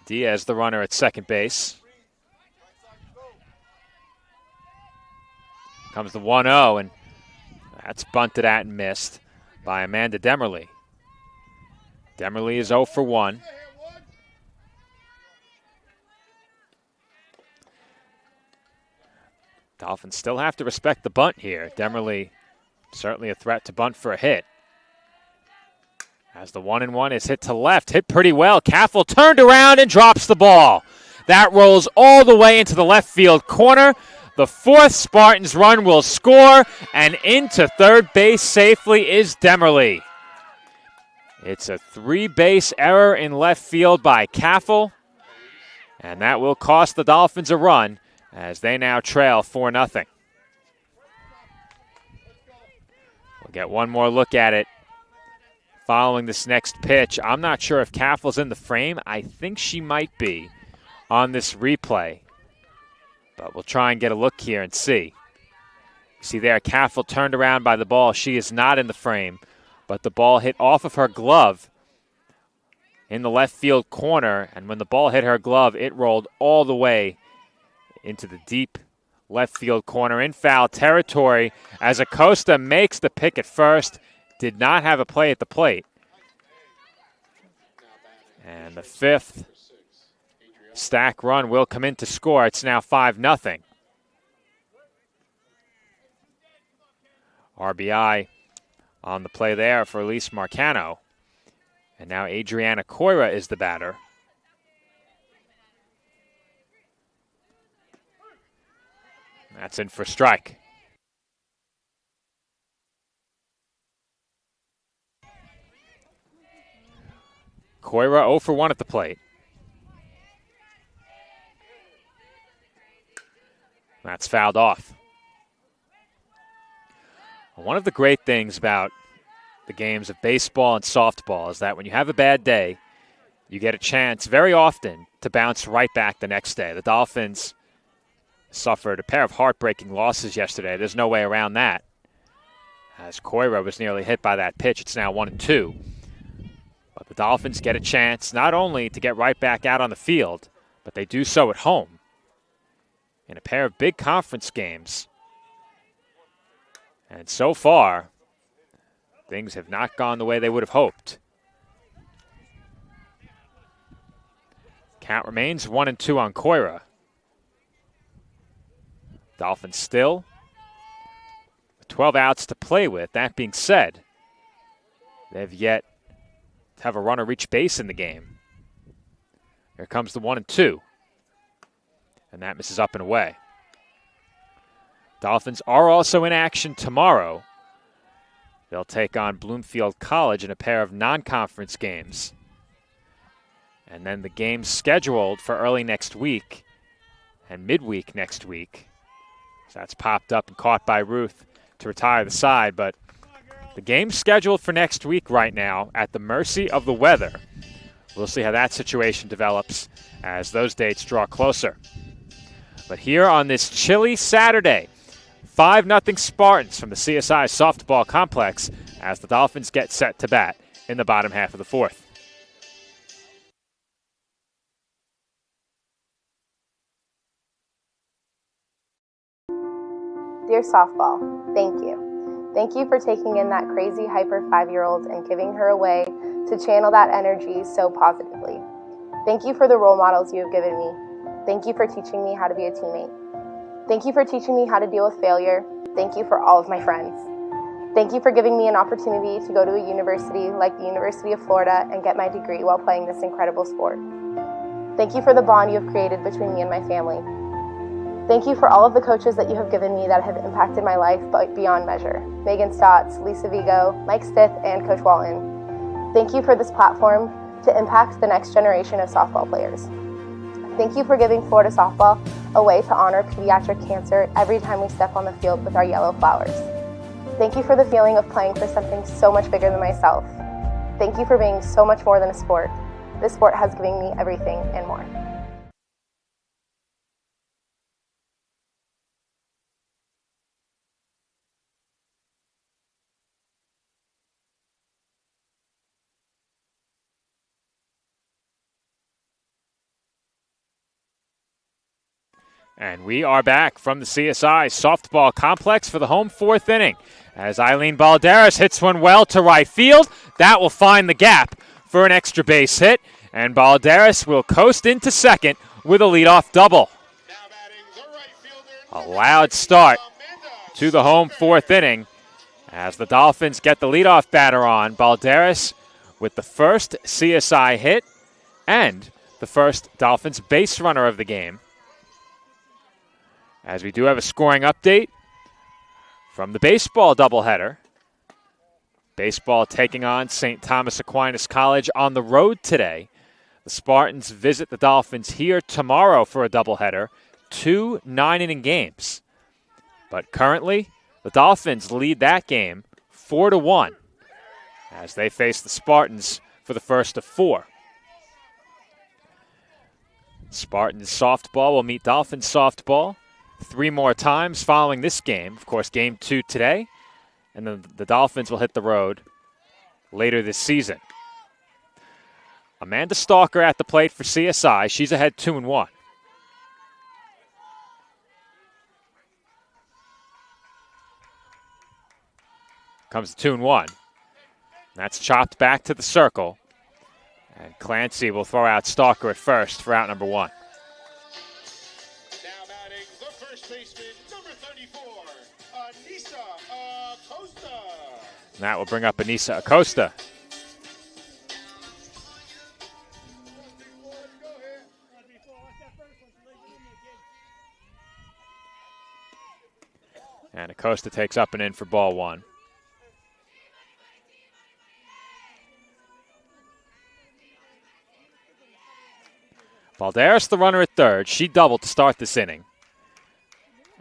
Diaz, the runner at second base. Comes the 1-0, and that's bunted at and missed by Amanda Demerly. Demerly is 0 for 1. Dolphins still have to respect the bunt here. Demerly certainly a threat to bunt for a hit. As the 1-1 is hit to left, hit pretty well. Caffel turned around and drops the ball. That rolls all the way into the left field corner. The fourth Spartans run will score, and into third base safely is Demerly. It's a 3-base error in left field by Caffel, and that will cost the Dolphins a run, as they now trail 4-0. We'll get one more look at it following this next pitch. I'm not sure if Caffel's in the frame. I think she might be on this replay. But we'll try and get a look here and see. See there, Caffel turned around by the ball. She is not in the frame, but the ball hit off of her glove in the left field corner, and when the ball hit her glove, it rolled all the way into the deep left field corner in foul territory as Acosta makes the pick at first. Did not have a play at the plate. And the fifth Stack run will come in to score. It's now 5-0. RBI on the play there for Elise Marcano. And now Adriana Coira is the batter. That's in for a strike. Coira 0 for 1 at the plate. That's fouled off. One of the great things about the games of baseball and softball is that when you have a bad day, you get a chance very often to bounce right back the next day. The Dolphins suffered a pair of heartbreaking losses yesterday. There's no way around that. As Coira was nearly hit by that pitch, it's now 1-2. But the Dolphins get a chance not only to get right back out on the field, but they do so at home in a pair of big conference games. And so far, things have not gone the way they would have hoped. Count remains 1-2 on Coira. Dolphins still with 12 outs to play with. That being said, they've yet to have a runner reach base in the game. Here comes the 1-2. And that misses up and away. Dolphins are also in action tomorrow. They'll take on Bloomfield College in a pair of non-conference games. And then the games scheduled for early next week and midweek next week. So that's popped up and caught by Ruth to retire the side. But the game's scheduled for next week right now at the mercy of the weather. We'll see how that situation develops as those dates draw closer. But here on this chilly Saturday, 5-0 Spartans from the CSI softball complex as the Dolphins get set to bat in the bottom half of the fourth. Dear softball, thank you. Thank you for taking in that crazy hyper 5-year-old and giving her away to channel that energy so positively. Thank you for the role models you have given me. Thank you for teaching me how to be a teammate. Thank you for teaching me how to deal with failure. Thank you for all of my friends. Thank you for giving me an opportunity to go to a university like the University of Florida and get my degree while playing this incredible sport. Thank you for the bond you have created between me and my family. Thank you for all of the coaches that you have given me that have impacted my life but beyond measure. Megan Stotts, Lisa Vigo, Mike Stith, and Coach Walton. Thank you for this platform to impact the next generation of softball players. Thank you for giving Florida softball a way to honor pediatric cancer every time we step on the field with our yellow flowers. Thank you for the feeling of playing for something so much bigger than myself. Thank you for being so much more than a sport. This sport has given me everything and more. And we are back from the CSI softball complex for the home fourth inning as Eileen Balderas hits one well to right field. That will find the gap for an extra base hit, and Balderas will coast into second with a leadoff double. A loud start to the home fourth inning as the Dolphins get the leadoff batter on. Balderas with the first CSI hit and the first Dolphins base runner of the game. As we do have a scoring update from the baseball doubleheader. Baseball taking on St. Thomas Aquinas College on the road today. The Spartans visit the Dolphins here tomorrow for a doubleheader. 2 9-inning games. But currently, the Dolphins lead that game 4-1 as they face the Spartans for the first of 4. Spartans softball will meet Dolphins softball 3 more times following this game. Of course, game 2 today, and then the Dolphins will hit the road later this season. Amanda Stalker at the plate for CSI. She's ahead 2-1. Comes the 2-1. That's chopped back to the circle. And Clancy will throw out Stalker at first for out number 1. Now batting the first baseman, number 34, Anissa Acosta. And that will bring up Anissa Acosta. And Acosta takes up and in for ball one. Valderas, the runner at third. She doubled to start this inning.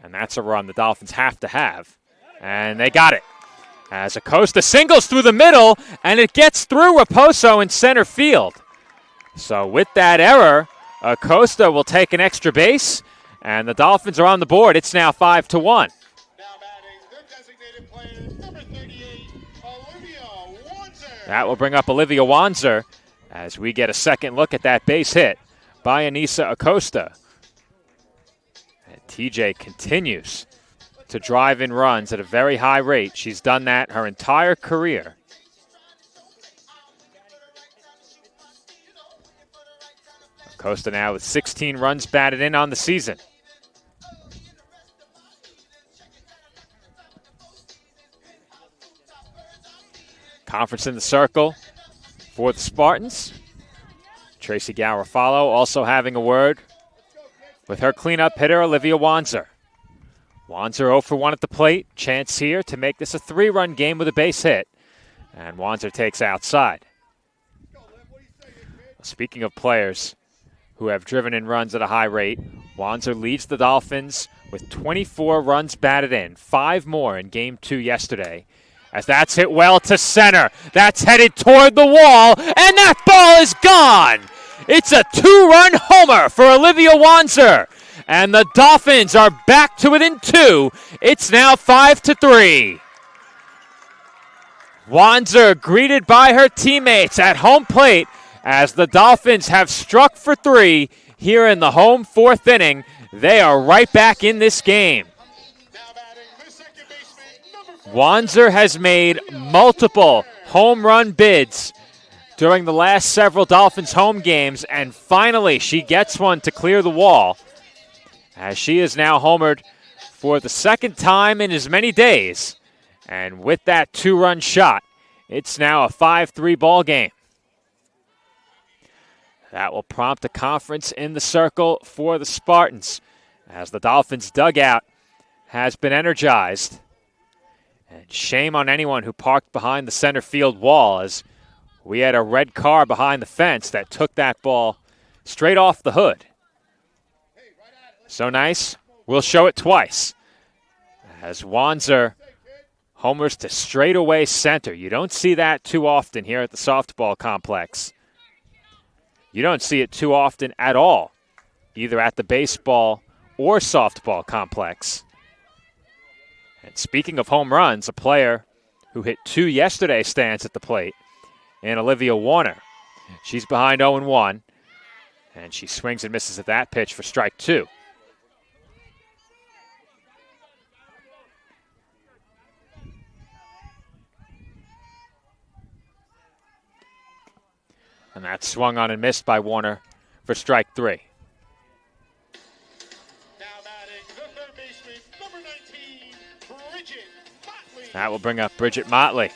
And that's a run the Dolphins have to have. And they got it. As Acosta singles through the middle, and it gets through Raposo in center field. So with that error, Acosta will take an extra base, and the Dolphins are on the board. It's now 5-1. Now batting, the designated player, number 38, Olivia Wanzer. That will bring up Olivia Wanzer as we get a second look at that base hit by Anissa Acosta. And TJ continues to drive in runs at a very high rate. She's done that her entire career. Acosta now with 16 runs batted in on the season. Conference in the circle for the Spartans. Tracy Garofalo also having a word with her cleanup hitter, Olivia Wanzer. Wanzer 0 for 1 at the plate. Chance here to make this a 3-run game with a base hit. And Wanzer takes outside. Speaking of players who have driven in runs at a high rate, Wanzer leads the Dolphins with 24 runs batted in, 5 more in Game 2 yesterday. As that's hit well to center. That's headed toward the wall, and that ball is gone. It's a 2-run homer for Olivia Wanzer. And the Dolphins are back to within 2. It's now 5-3. Wanzer greeted by her teammates at home plate as the Dolphins have struck for 3 here in the home 4th inning. They are right back in this game. Wanzer has made multiple home run bids during the last several Dolphins home games, and finally she gets one to clear the wall, as she is now homered for the second time in as many days. And with that 2-run shot, it's now a 5-3 ball game. That will prompt a conference in the circle for the Spartans, as the Dolphins dugout has been energized. And shame on anyone who parked behind the center field wall, as we had a red car behind the fence that took that ball straight off the hood. So nice, we'll show it twice. As Wanzer homers to straightaway center. You don't see that too often here at the softball complex. You don't see it too often at all, either at the baseball or softball complex. And speaking of home runs, a player who hit 2 yesterday stands at the plate in Olivia Warner. She's behind 0-1, and she swings and misses at that pitch for strike 2. And that's swung on and missed by Warner for strike 3. Now batting, the third baseman, number 19, Bridget Motley. That will bring up Bridget Motley.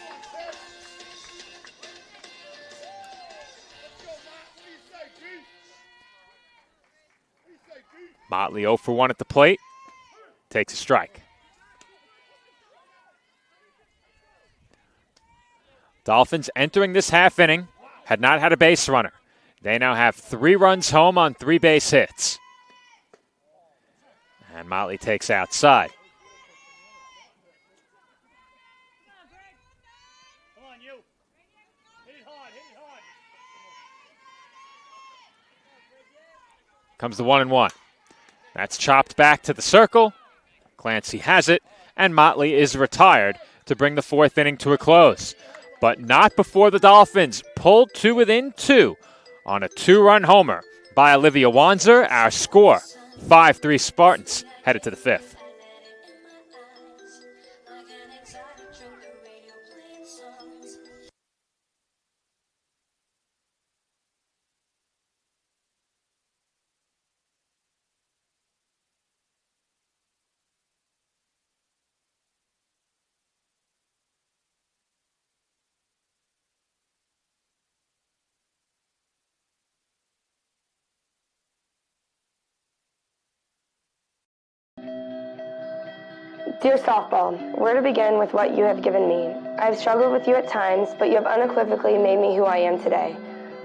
Motley 0 for 1 at the plate. Takes a strike. Dolphins entering this half inning had not had a base runner. They now have 3 runs home on 3 base hits. And Motley takes outside. Comes the 1-1. That's chopped back to the circle. Clancy has it, and Motley is retired to bring the 4th inning to a close. But not before the Dolphins pulled to within 2 on a 2-run homer by Olivia Wanzer. Our score, 5-3 Spartans, headed to the 5th. Dear softball, where to begin with what you have given me? I have struggled with you at times, but you have unequivocally made me who I am today.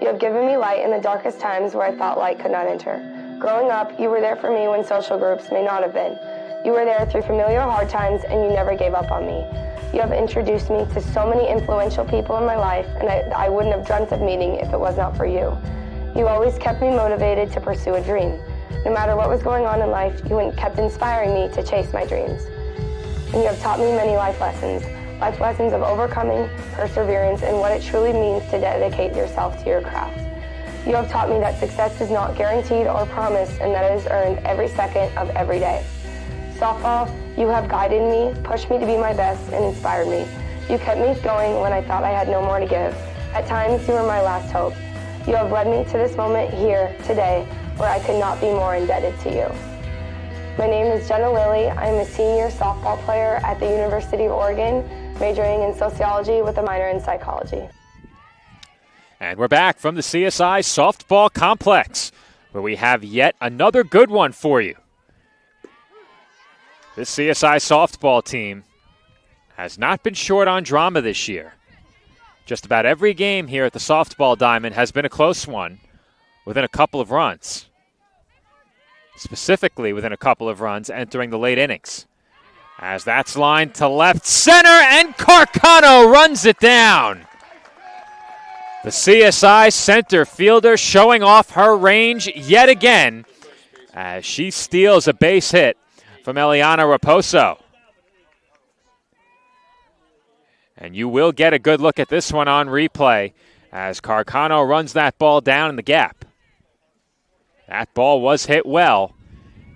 You have given me light in the darkest times where I thought light could not enter. Growing up, you were there for me when social groups may not have been. You were there through familiar hard times, and you never gave up on me. You have introduced me to so many influential people in my life, and I wouldn't have dreamt of meeting if it was not for you. You always kept me motivated to pursue a dream. No matter what was going on in life, you kept inspiring me to chase my dreams. And you have taught me many life lessons of overcoming, perseverance, and what it truly means to dedicate yourself to your craft. You have taught me that success is not guaranteed or promised, and that it is earned every second of every day. Softball, you have guided me, pushed me to be my best, and inspired me. You kept me going when I thought I had no more to give. At times, you were my last hope. You have led me to this moment here, today, where I could not be more indebted to you. My name is Jenna Lilly. I am a senior softball player at the University of Oregon, majoring in sociology with a minor in psychology. And we're back from the CSI Softball Complex, where we have yet another good one for you. This CSI softball team has not been short on drama this year. Just about every game here at the softball diamond has been a close one, within a couple of runs. Specifically within a couple of runs entering the late innings. As that's lined to left center, and Carcano runs it down. The CSI center fielder showing off her range yet again as she steals a base hit from Eliana Raposo. And you will get a good look at this one on replay as Carcano runs that ball down in the gap. That ball was hit well,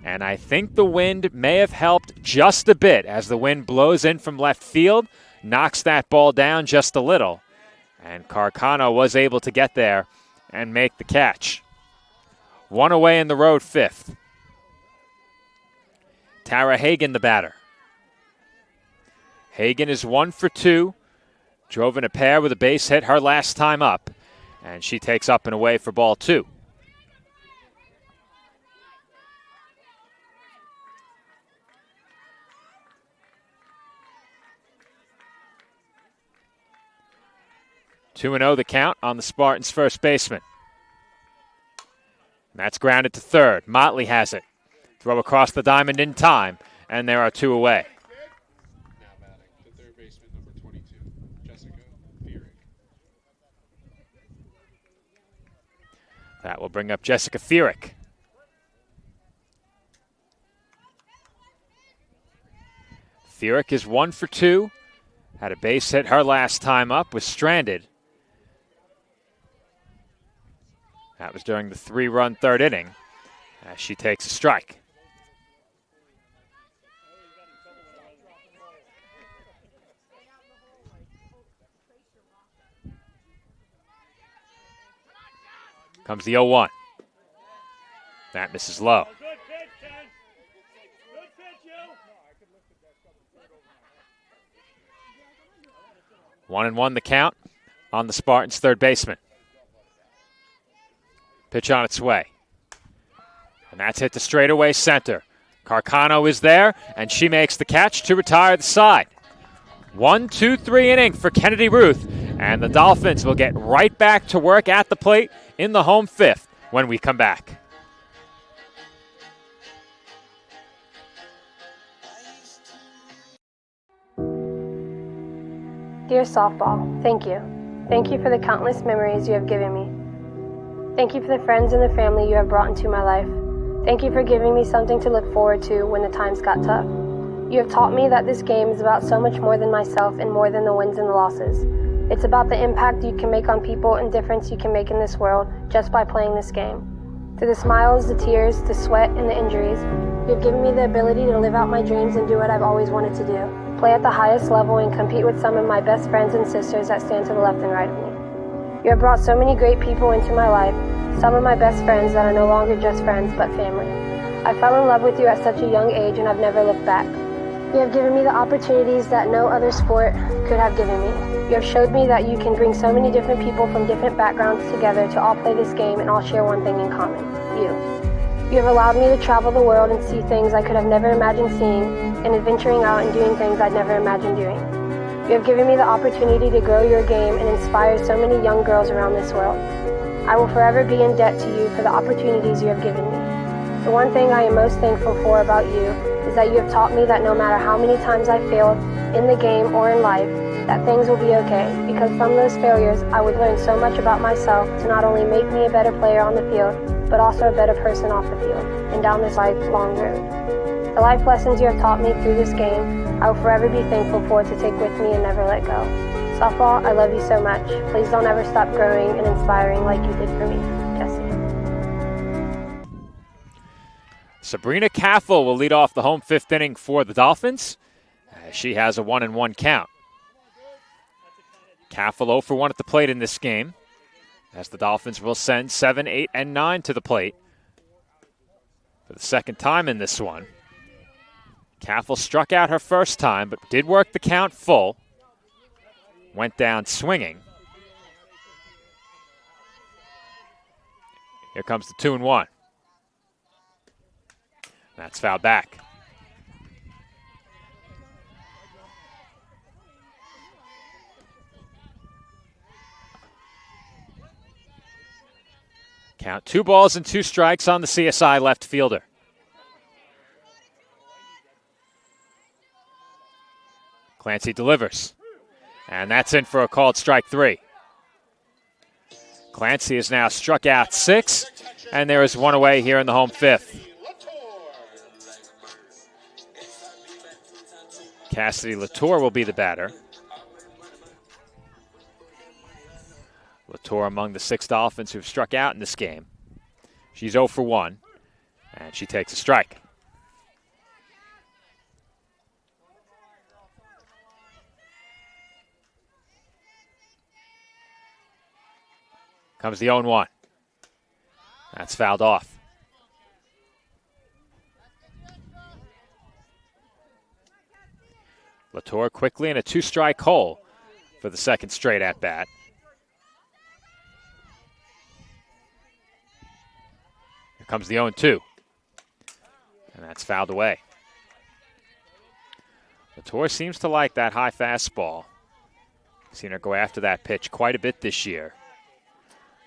and I think the wind may have helped just a bit as the wind blows in from left field, knocks that ball down just a little, and Carcano was able to get there and make the catch. One away in the road, fifth. Tara Hagan, the batter. Hagan is 1 for 2, drove in a pair with a base hit her last time up, and she takes up and away for ball 2. Two and 0 the count on the Spartans' first baseman. That's grounded to third. Motley has it. Throw across the diamond in time, and there are 2 away. Now batting, the third baseman, number 22, Jessica Fearing. That will bring up Jessica Fearing. Fearing is 1 for 2. Had a base hit her last time up, was stranded. That was during the 3-run third inning as she takes a strike. Comes the 0-1. That misses low. 1-1 the count on the Spartans' third baseman. Pitch on its way. And that's hit to straightaway center. Carcano is there, and she makes the catch to retire the side. 1-2-3 inning for Kennedy Ruth, and the Dolphins will get right back to work at the plate in the home fifth when we come back. Dear softball, thank you. Thank you for the countless memories you have given me. Thank you for the friends and the family you have brought into my life. Thank you for giving me something to look forward to when the times got tough. You have taught me that this game is about so much more than myself and more than the wins and the losses. It's about the impact you can make on people and difference you can make in this world just by playing this game. Through the smiles, the tears, the sweat, and the injuries, you have given me the ability to live out my dreams and do what I've always wanted to do. Play at the highest level and compete with some of my best friends and sisters that stand to the left and right of me. You have brought so many great people into my life, some of my best friends that are no longer just friends but family. I fell in love with you at such a young age and I've never looked back. You have given me the opportunities that no other sport could have given me. You have showed me that you can bring so many different people from different backgrounds together to all play this game and all share one thing in common, you. You have allowed me to travel the world and see things I could have never imagined seeing, and adventuring out and doing things I'd never imagined doing. You have given me the opportunity to grow your game and inspire so many young girls around this world. I will forever be in debt to you for the opportunities you have given me. The one thing I am most thankful for about you is that you have taught me that no matter how many times I failed in the game or in life, that things will be okay, because from those failures I would learn so much about myself to not only make me a better player on the field, but also a better person off the field and down this lifelong road. The life lessons you have taught me through this game, I will forever be thankful for to take with me and never let go. Softball, I love you so much. Please don't ever stop growing and inspiring like you did for me. Jesse. Sabrina Caffel will lead off the home fifth inning for the Dolphins. She has a 1-1 count. Caffel 0 for 1 at the plate in this game, as the Dolphins will send 7, 8, and 9 to the plate for the second time in this one. Caffel struck out her first time, but did work the count full. Went down swinging. Here comes the 2-1. That's fouled back. Count 2 balls and 2 strikes on the CSI left fielder. Clancy delivers. And that's in for a called strike 3. Clancy is now struck out 6, and there is one away here in the home fifth. Cassidy Latour will be the batter. Latour among the 6 Dolphins who've struck out in this game. She's 0 for 1, and she takes a strike. Comes the 0-1. That's fouled off. Latour quickly in a 2-strike hole for the second straight at bat. Here comes the 0-2. And that's fouled away. Latour seems to like that high fastball. Seen her go after that pitch quite a bit this year.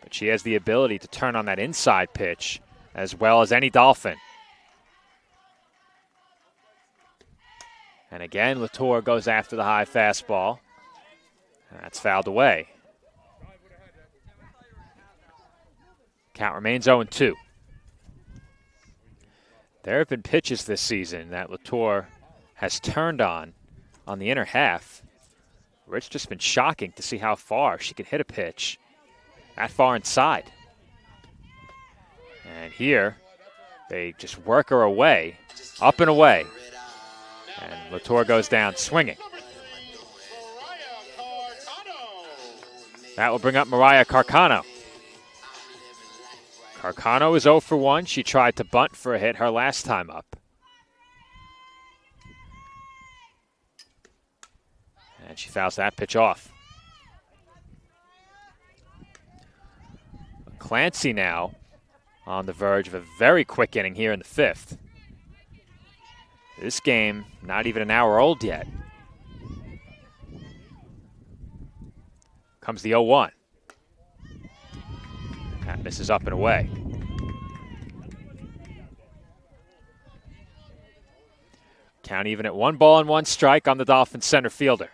But she has the ability to turn on that inside pitch as well as any Dolphin. And again, Latour goes after the high fastball. And that's fouled away. Count remains 0-2. There have been pitches this season that Latour has turned on the inner half, where it's just been shocking to see how far she can hit a pitch that far inside. And here, they just work her away, up and away. And Latour goes down swinging. That will bring up Mariah Carcano. Carcano is 0 for 1. She tried to bunt for a hit her last time up. And she fouls that pitch off. Clancy now on the verge of a very quick inning here in the fifth. This game not even an hour old yet. Comes the 0-1. That misses up and away. Count even at 1 ball and 1 strike on the Dolphins center fielder.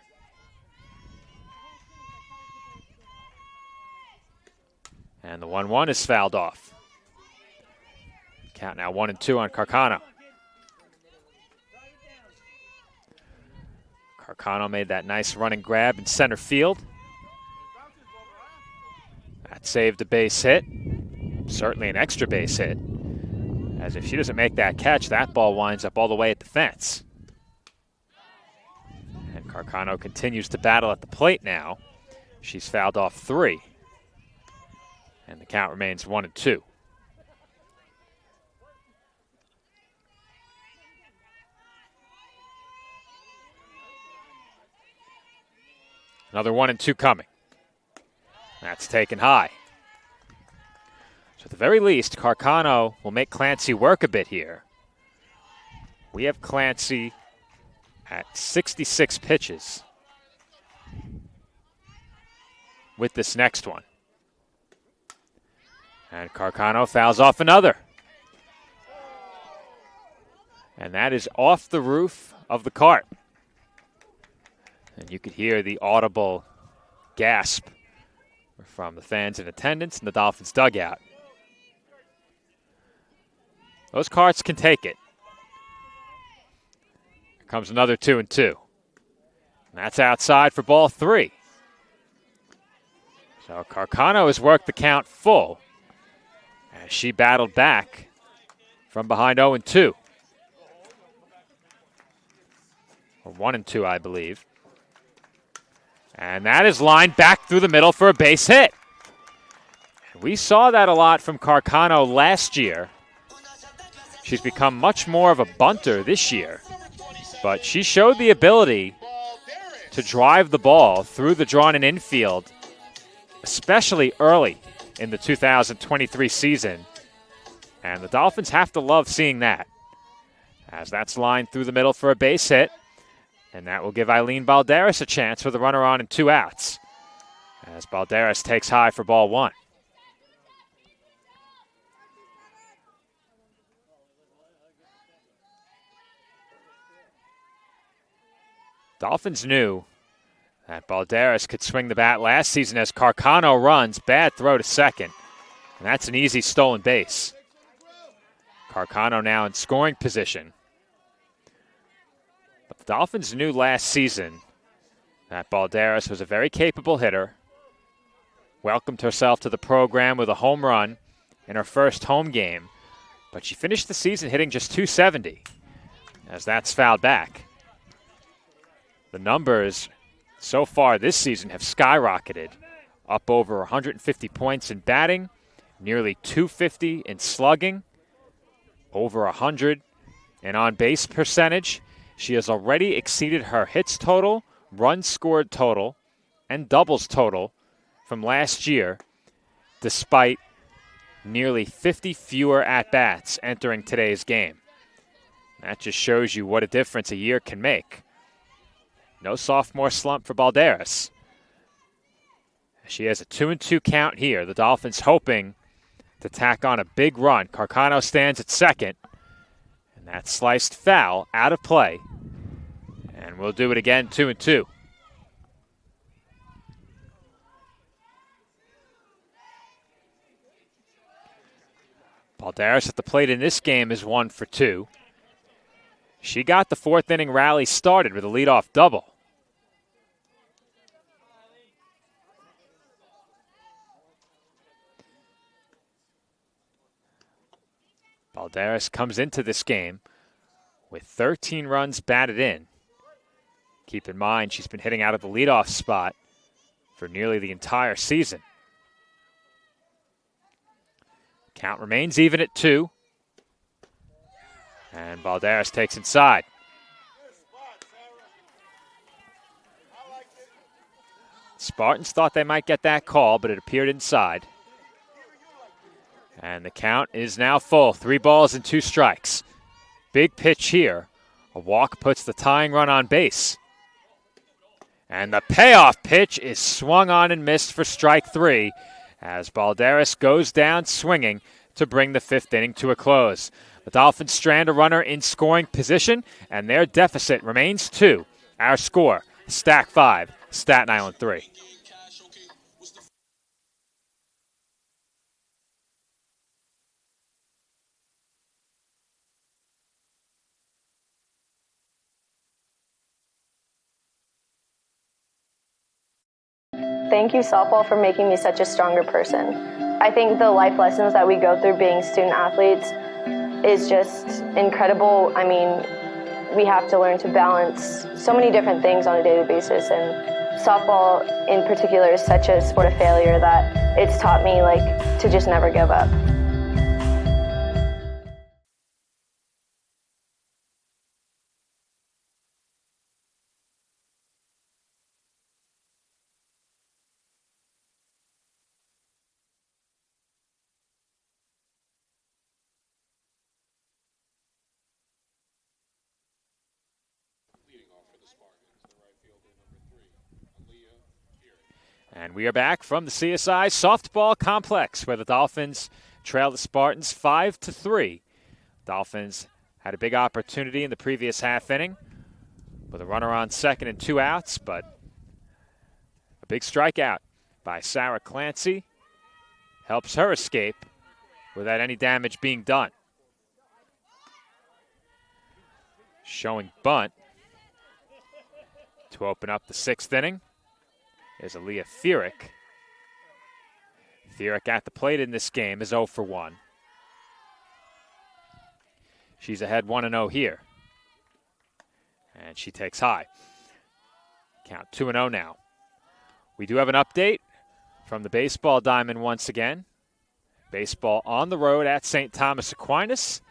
And the 1-1 is fouled off. Count now 1-2 on Carcano. Carcano made that nice running grab in center field. That saved a base hit. Certainly an extra base hit. As if she doesn't make that catch, that ball winds up all the way at the fence. And Carcano continues to battle at the plate now. She's fouled off 3. And the count remains 1-2. Another 1-2 coming. That's taken high. So at the very least, Carcano will make Clancy work a bit here. We have Clancy at 66 pitches with this next one. And Carcano fouls off another. And that is off the roof of the cart. And you could hear the audible gasp from the fans in attendance in the Dolphins dugout. Those carts can take it. Here comes another 2-2. And that's outside for ball 3. So Carcano has worked the count full as she battled back from behind 0-2. Or 1-2, I believe. And that is lined back through the middle for a base hit. We saw that a lot from Carcano last year. She's become much more of a bunter this year. But she showed the ability to drive the ball through the drawn-in infield, especially early in the 2023 season. And the Dolphins have to love seeing that, as that's lined through the middle for a base hit. And that will give Eileen Balderas a chance with a runner on and 2 outs, as Balderas takes high for ball 1. Dolphins knew that Balderas could swing the bat last season as Carcano runs. Bad throw to second. And that's an easy stolen base. Carcano now in scoring position. But the Dolphins knew last season that Balderas was a very capable hitter. Welcomed herself to the program with a home run in her first home game. But she finished the season hitting just .270, as that's fouled back. The numbers so far this season have skyrocketed, up over 150 points in batting, nearly 250 in slugging, over 100 in on-base percentage. She has already exceeded her hits total, runs scored total, and doubles total from last year, despite nearly 50 fewer at-bats entering today's game. That just shows you what a difference a year can make. No sophomore slump for Balderas. She has a 2-2 count here. The Dolphins hoping to tack on a big run. Carcano stands at second. And that sliced foul out of play. And we'll do it again, 2-2. Balderas at the plate in this game is 1 for 2. She got the 4th inning rally started with a leadoff double. Balderas comes into this game with 13 runs batted in. Keep in mind, she's been hitting out of the leadoff spot for nearly the entire season. Count remains even at 2. And Balderas takes inside. Spartans thought they might get that call, but it appeared inside. And the count is now full. 3 balls and 2 strikes. Big pitch here. A walk puts the tying run on base. And the payoff pitch is swung on and missed for strike 3 as Balderas goes down swinging to bring the 5th inning to a close. The Dolphins strand a runner in scoring position, and their deficit remains 2. Our score, Stack 5, Staten Island 3. Thank you, softball, for making me such a stronger person. I think the life lessons that we go through being student athletes is just incredible. I mean, we have to learn to balance so many different things on a daily basis, and softball in particular is such a sport of failure that it's taught me to just never give up. And we are back from the CSI softball complex where the Dolphins trail the Spartans 5-3. Dolphins had a big opportunity in the previous half inning with a runner on second and 2 outs, but a big strikeout by Sarah Clancy helps her escape without any damage being done. Showing bunt to open up the 6th inning is Aaliyah Fierick. Fierick at the plate in this game is 0 for 1. She's ahead 1-0 here. And she takes high. Count 2-0 now. We do have an update from the baseball diamond once again. Baseball on the road at St. Thomas Aquinas.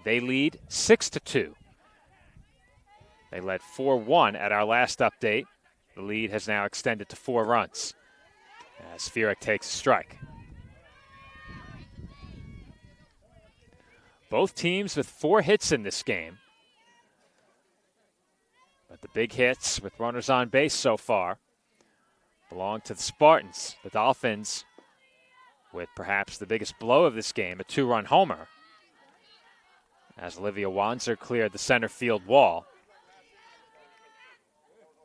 They lead 6-2. They led 4-1 at our last update. The lead has now extended to 4 runs as Fierick takes a strike. Both teams with 4 hits in this game. But the big hits with runners on base so far belong to the Spartans. The Dolphins with perhaps the biggest blow of this game, a 2-run homer, as Olivia Wanzer cleared the center field wall.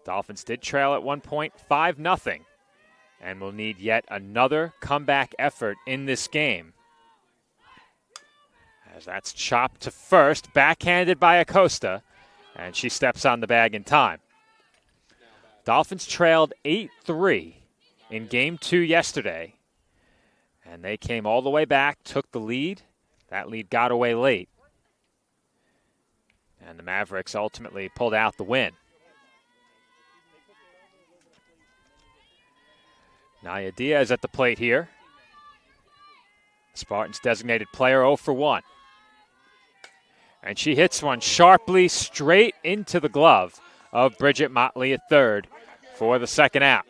Dolphins did trail at one point 5-0 and will need yet another comeback effort in this game. As that's chopped to first, backhanded by Acosta, and she steps on the bag in time. Dolphins trailed 8-3 in Game 2 yesterday, and they came all the way back, took the lead. That lead got away late, and the Mavericks ultimately pulled out the win. Naya Diaz at the plate here. Spartans designated player 0 for 1. And she hits one sharply straight into the glove of Bridget Motley at third for the second out.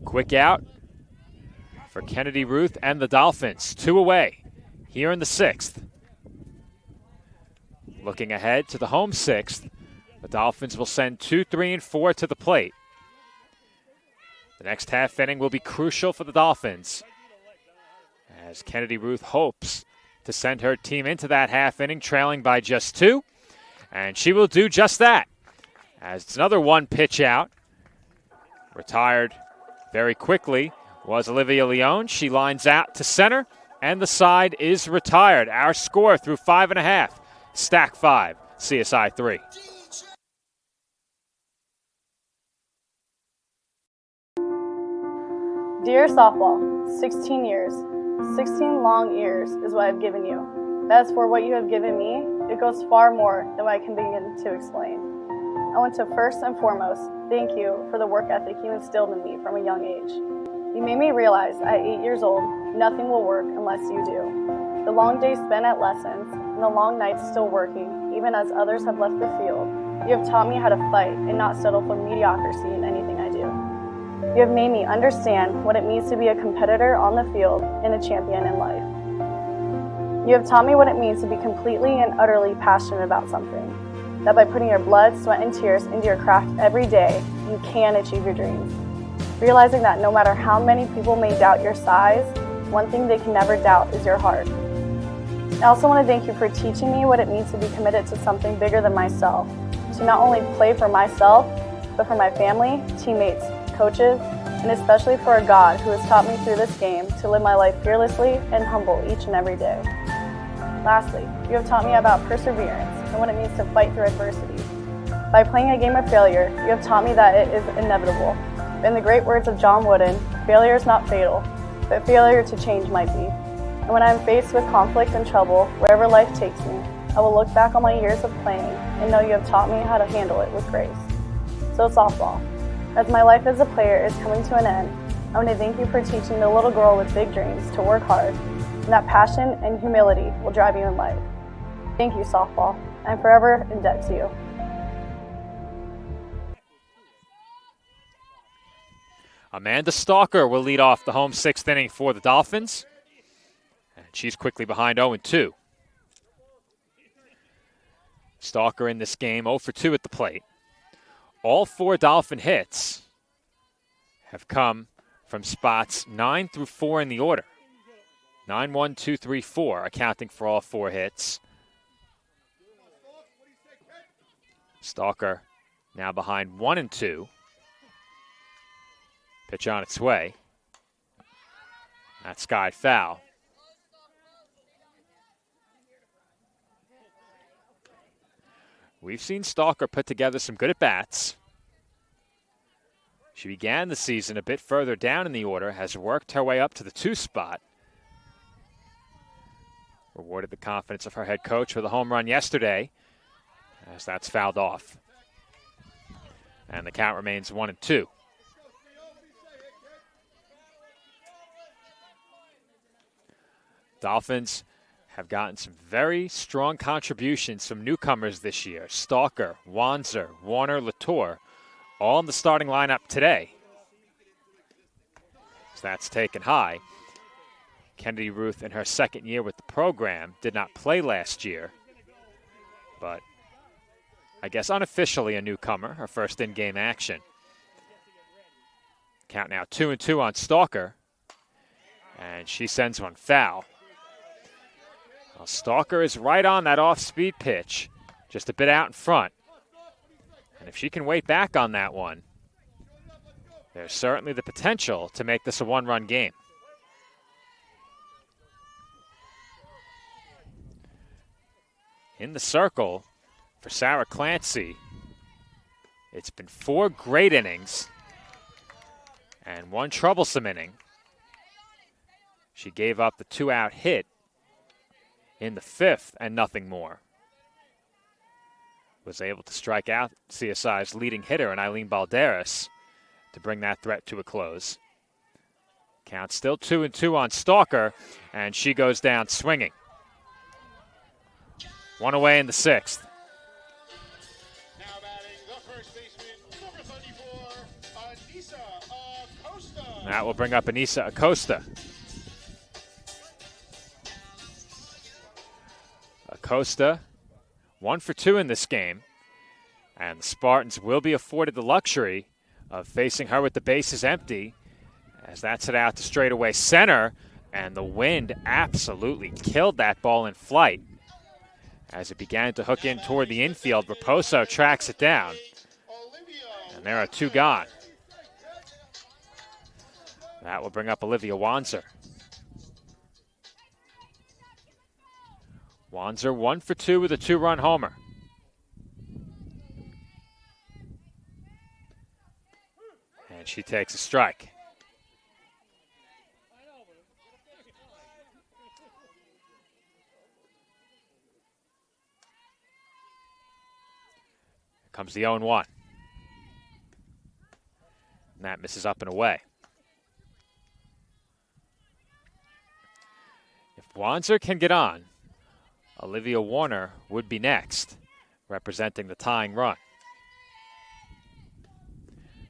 Quick out for Kennedy Ruth and the Dolphins. 2 away here in the 6th. Looking ahead to the home 6th, the Dolphins will send 2, 3, and 4 to the plate. The next half inning will be crucial for the Dolphins as Kennedy Ruth hopes to send her team into that half inning trailing by just 2. And she will do just that as it's another 1 pitch out. Retired very quickly was Olivia Leone. She lines out to center and the side is retired. Our score through 5.5. Stack 5, CSI 3. Dear softball, 16 years, 16 long years is what I've given you. As for what you have given me, it goes far more than what I can begin to explain. I want to first and foremost thank you for the work ethic you instilled in me from a young age. You made me realize at 8 years old, nothing will work unless you do. The long days spent at lessons and the long nights still working, even as others have left the field, you have taught me how to fight and not settle for mediocrity in anything I do. You have made me understand what it means to be a competitor on the field and a champion in life. You have taught me what it means to be completely and utterly passionate about something. That by putting your blood, sweat, and tears into your craft every day, you can achieve your dreams. Realizing that no matter how many people may doubt your size, one thing they can never doubt is your heart. I also want to thank you for teaching me what it means to be committed to something bigger than myself. To not only play for myself, but for my family, teammates, coaches, and especially for a God who has taught me through this game to live my life fearlessly and humble each and every day. Lastly, you have taught me about perseverance and what it means to fight through adversity. By playing a game of failure, you have taught me that it is inevitable. In the great words of John Wooden, failure is not fatal, but failure to change might be. And when I am faced with conflict and trouble, wherever life takes me, I will look back on my years of playing and know you have taught me how to handle it with grace. So softball. As my life as a player is coming to an end, I want to thank you for teaching the little girl with big dreams to work hard, and that passion and humility will drive you in life. Thank you, softball. I'm forever in debt to you. Amanda Stalker will lead off the home 6th inning for the Dolphins, and she's quickly behind 0-2. Stalker in this game 0 for 2 at the plate. All 4 Dolphin hits have come from spots 9 through 4 in the order. 9, 1, 2, 3, 4, accounting for all 4 hits. Stalker now behind 1 and 2. Pitch on its way. That's sky foul. We've seen Stalker put together some good at-bats. She began the season a bit further down in the order, has worked her way up to the 2 spot. Rewarded the confidence of her head coach with a home run yesterday, as that's fouled off. And the count remains 1 and 2. Dolphins have gotten some very strong contributions from newcomers this year. Stalker, Wanzer, Warner, Latour, all in the starting lineup today. So that's taken high. Kennedy Ruth, in her second year with the program, did not play last year, but I guess unofficially a newcomer, her first in-game action. Count now 2 and 2 on Stalker, and she sends one foul. Well, Stalker is right on that off-speed pitch, just a bit out in front. And if she can wait back on that one, there's certainly the potential to make this a 1-run game. In the circle for Sarah Clancy, it's been 4 great innings and 1 troublesome inning. She gave up the 2-out hit in the 5th and nothing more. Was able to strike out CSI's leading hitter in Eileen Balderas to bring that threat to a close. Count still 2 and 2 on Stalker, and she goes down swinging. 1 away in the 6th. Now batting the first baseman, number 34, Anissa Acosta. That will bring up Anissa Acosta. Acosta, 1 for 2 in this game, and the Spartans will be afforded the luxury of facing her with the bases empty, as that's hit out to straightaway center, and the wind absolutely killed that ball in flight. As it began to hook in toward the infield, Raposo tracks it down, and there are 2 gone. That will bring up Olivia Wanzer. Wanzer 1 for 2 with a 2-run homer. And she takes a strike. Here comes the 0-1. And that misses up and away. If Wanzer can get on, Olivia Warner would be next, representing the tying run.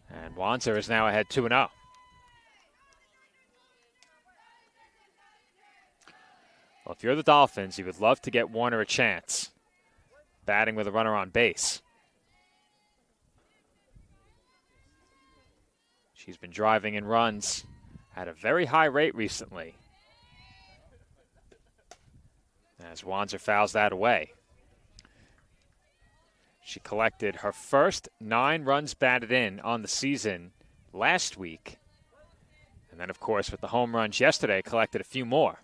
And Wanzer is now ahead 2-0. Well, if you're the Dolphins, you would love to get Warner a chance, batting with a runner on base. She's been driving in runs at a very high rate recently, as Wanzer fouls that away. She collected her first 9 runs batted in on the season last week. And then, of course, with the home runs yesterday, collected a few more.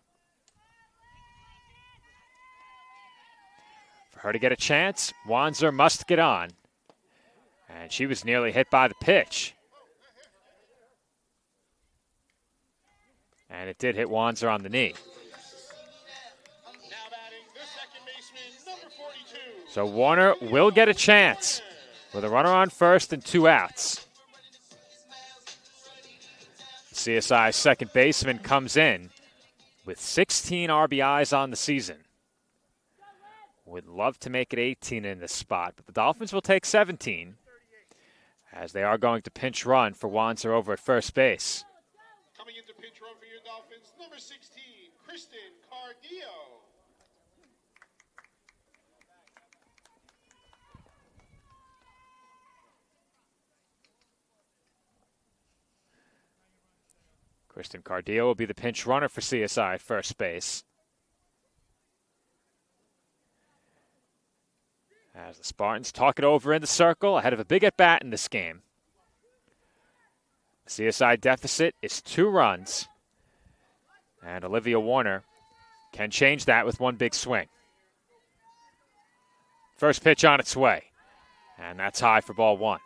For her to get a chance, Wanzer must get on. And she was nearly hit by the pitch. And it did hit Wanzer on the knee. So Warner will get a chance with a runner on first and 2 outs. CSI's second baseman comes in with 16 RBIs on the season. Would love to make it 18 in this spot, but the Dolphins will take 17 as they are going to pinch run for Wanzer over at first base. Coming into pinch run for your Dolphins, number 16, Kristen Cardillo. Kristen Cardillo will be the pinch runner for CSI at first base. As the Spartans talk it over in the circle ahead of a big at-bat in this game. The CSI deficit is 2 runs. And Olivia Warner can change that with one big swing. First pitch on its way. And that's high for ball 1.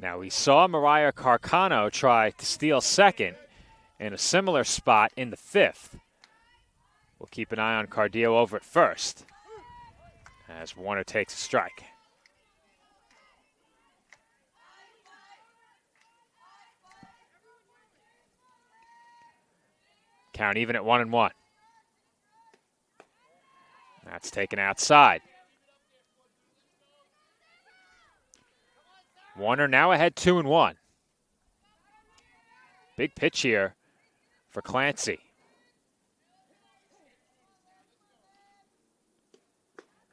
Now we saw Mariah Carcano try to steal second in a similar spot in the 5th. We'll keep an eye on Cardillo over at first as Warner takes a strike. Count even at 1-1. That's taken outside. Warner now ahead 2-1. Big pitch here for Clancy.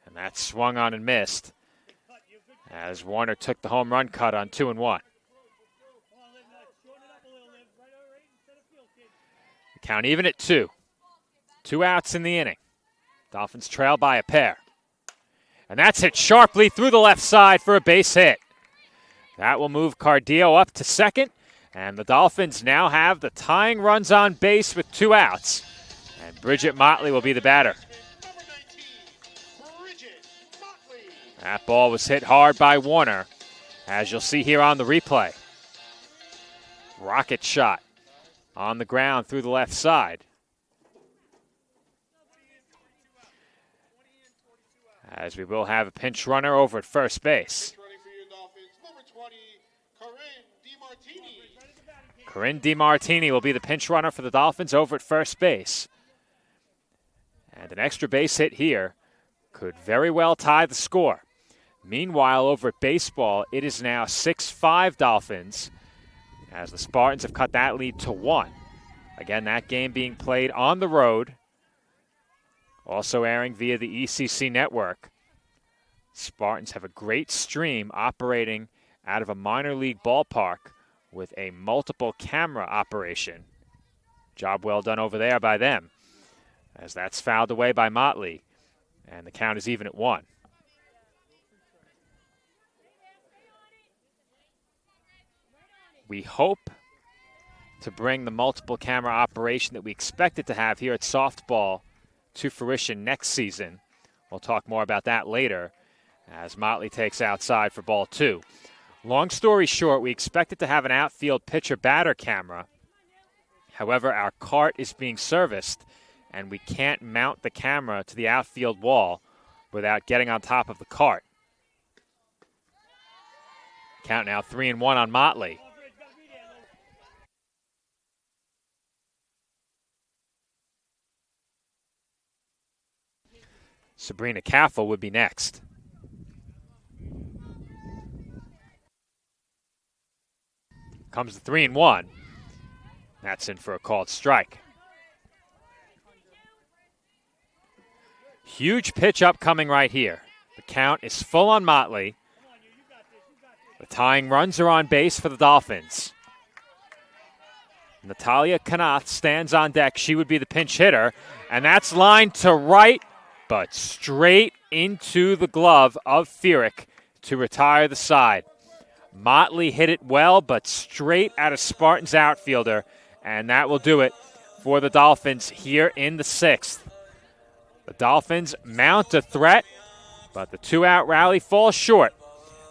And that swung on and missed as Warner took the home run cut on 2-1. Count even at 2. 2 outs in the inning. Dolphins trail by a pair. And that's hit sharply through the left side for a base hit. That will move Cardillo up to second. And the Dolphins now have the tying runs on base with 2 outs. And Bridget Motley will be the batter. That ball was hit hard by Warner, as you'll see here on the replay. Rocket shot on the ground through the left side. As we will have a pinch runner over at first base. Corinne DiMartini will be the pinch runner for the Dolphins over at first base. And an extra base hit here could very well tie the score. Meanwhile, over at baseball, it is now 6-5 Dolphins, as the Spartans have cut that lead to 1. Again, that game being played on the road, also airing via the ECC network. Spartans have a great stream operating out of a minor league ballpark with a multiple camera operation. Job well done over there by them, as that's fouled away by Motley, and the count is even at 1. We hope to bring the multiple camera operation that we expected to have here at softball to fruition next season. We'll talk more about that later as Motley takes outside for ball 2. Long story short, we expected to have an outfield pitcher-batter camera. However, our cart is being serviced, and we can't mount the camera to the outfield wall without getting on top of the cart. Count now 3-1 on Motley. Sabrina Caffel would be next. Comes the 3-1. That's in for a called strike. Huge pitch upcoming right here. The count is full on Motley. The tying runs are on base for the Dolphins. Natalia Kanath stands on deck. She would be the pinch hitter. And that's lined to right, but straight into the glove of Furyk to retire the side. Motley hit it well, but straight at a Spartans outfielder, and that will do it for the Dolphins here in the 6th. The Dolphins mount a threat, but the 2-out rally falls short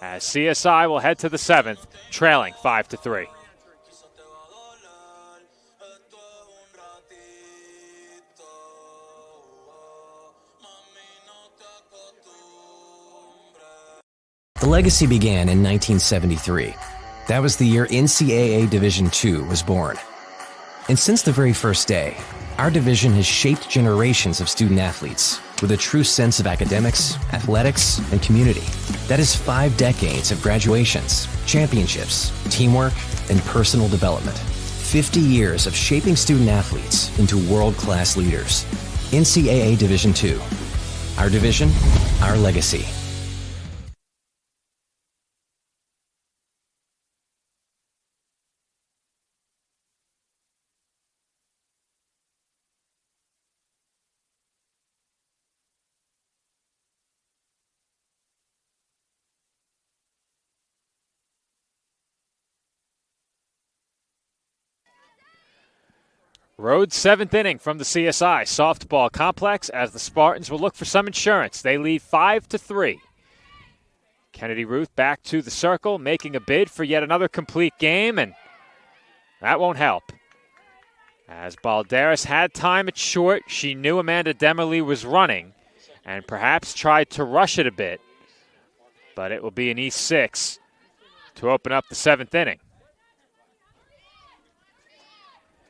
as CSI will head to the 7th, trailing 5-3. The legacy began in 1973. That was the year NCAA Division II was born. And since the very first day, our division has shaped generations of student athletes with a true sense of academics, athletics, and community. That is 5 decades of graduations, championships, teamwork, and personal development. 50 years of shaping student athletes into world-class leaders. NCAA Division II. Our division, our legacy. Road 7th inning from the CSI softball complex as the Spartans will look for some insurance. They lead 5-3. Kennedy Ruth back to the circle, making a bid for yet another complete game, and that won't help. As Balderas had time at short, she knew Amanda Demerly was running and perhaps tried to rush it a bit, but it will be an E6 to open up the 7th inning.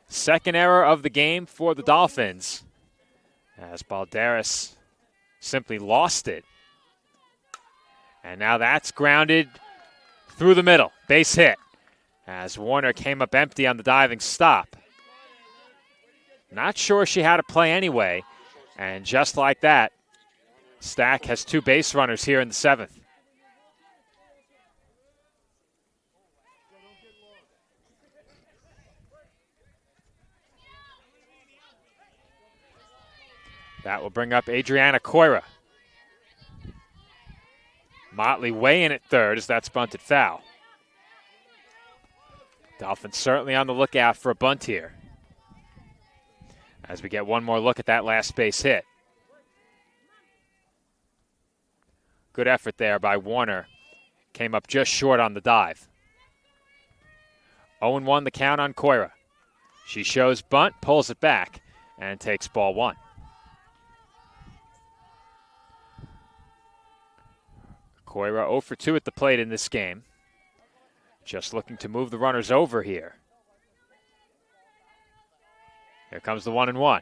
Second error of the game for the Dolphins as Balderas simply lost it. And now that's grounded through the middle. Base hit as Warner came up empty on the diving stop. Not sure she had a play anyway. And just like that, Stack has 2 base runners here in the 7th. That will bring up Adriana Coira. Motley way in at third as that's bunted foul. Dolphins certainly on the lookout for a bunt here. As we get one more look at that last base hit. Good effort there by Warner. Came up just short on the dive. 0-1 the count on Coira. She shows bunt, pulls it back, and takes ball 1. Coira 0 for 2 at the plate in this game. Just looking to move the runners over here. Here comes the 1-1.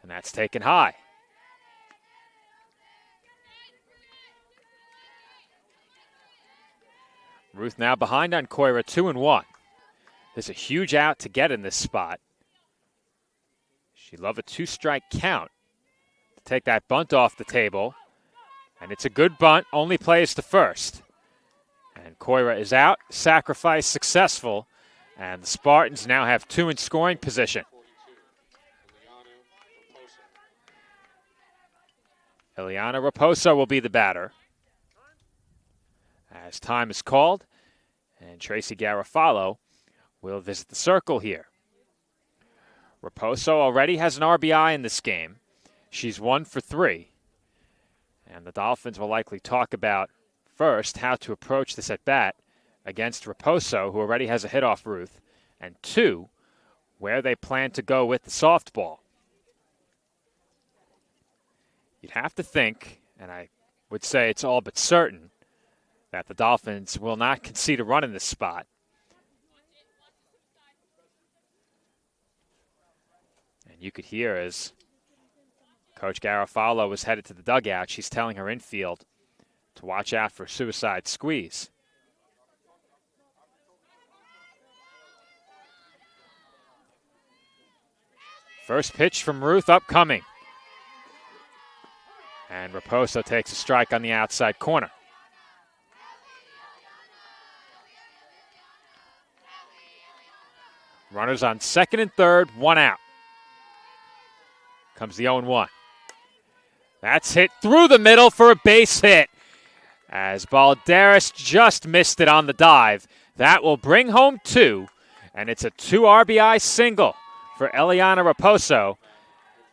And that's taken high. Ruth now behind on Coira, 2-1. There's a huge out to get in this spot. She'd love a 2-strike count to take that bunt off the table. And it's a good bunt, only plays to first. And Coira is out, sacrifice successful, and the Spartans now have 2 in scoring position. Ileana Raposo will be the batter. As time is called, and Tracy Garofalo will visit the circle here. Raposo already has an RBI in this game. She's 1 for 3. And the Dolphins will likely talk about, first, how to approach this at-bat against Raposo, who already has a hit off Ruth, and 2, where they plan to go with the softball. You'd have to think, and I would say it's all but certain, that the Dolphins will not concede a run in this spot. And you could hear as Coach Garofalo was headed to the dugout, she's telling her infield to watch out for a suicide squeeze. First pitch from Ruth upcoming. And Raposo takes a strike on the outside corner. Runners on second and third, 1 out. Comes the 0-1. That's hit through the middle for a base hit. As Balderas just missed it on the dive. That will bring home 2, and it's a 2 RBI single for Eliana Raposo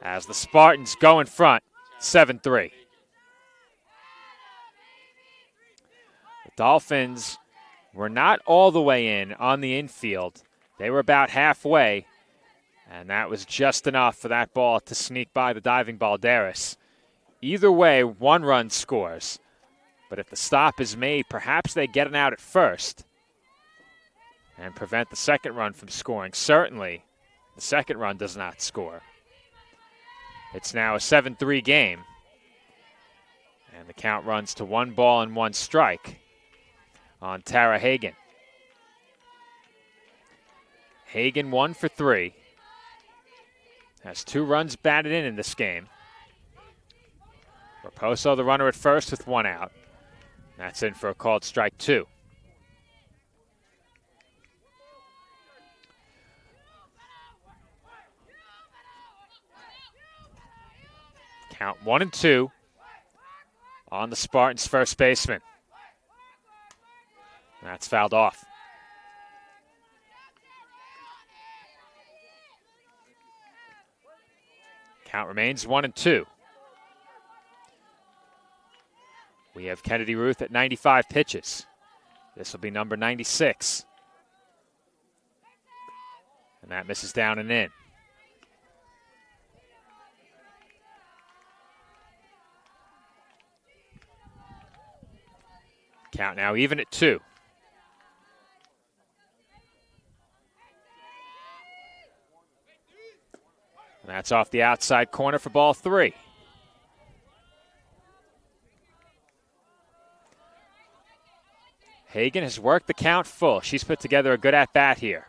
as the Spartans go in front, 7-3. The Dolphins were not all the way in on the infield. They were about halfway, and that was just enough for that ball to sneak by the diving Balderas. Either way, 1 run scores. But if the stop is made, perhaps they get an out at first and prevent the second run from scoring. Certainly, the second run does not score. It's now a 7-3 game. And the count runs to 1 ball and 1 strike on Tara Hagan. Hagan 1 for 3. Has 2 runs batted in this game. Raposo, the runner at first with 1 out. That's in for a called strike 2. Count 1-2 on the Spartans' first baseman. That's fouled off. Count remains 1-2. We have Kennedy Ruth at 95 pitches. This will be number 96. And that misses down and in. Count now even at 2. And that's off the outside corner for ball 3. Hagan has worked the count full. She's put together a good at-bat here.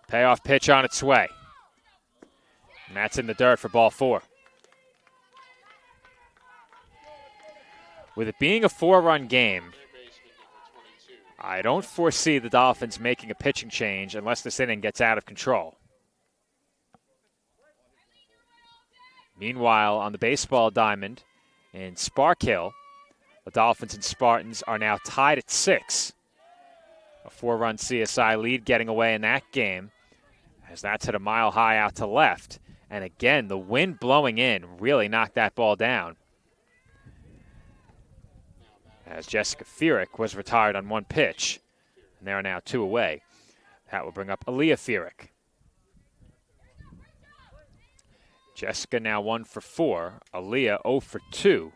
Payoff pitch on its way. And that's in the dirt for ball 4. With it being a 4-run game, I don't foresee the Dolphins making a pitching change unless this inning gets out of control. Meanwhile, on the baseball diamond in Spark Hill, the Dolphins and Spartans are now tied at 6. A 4-run CSI lead getting away in that game, as that's hit a mile high out to left. And again, the wind blowing in really knocked that ball down, as Jessica Fierick was retired on 1 pitch, and there are now 2 away. That will bring up Aaliyah Fierick. Jessica now 1 for 4. Aaliyah 0 for 2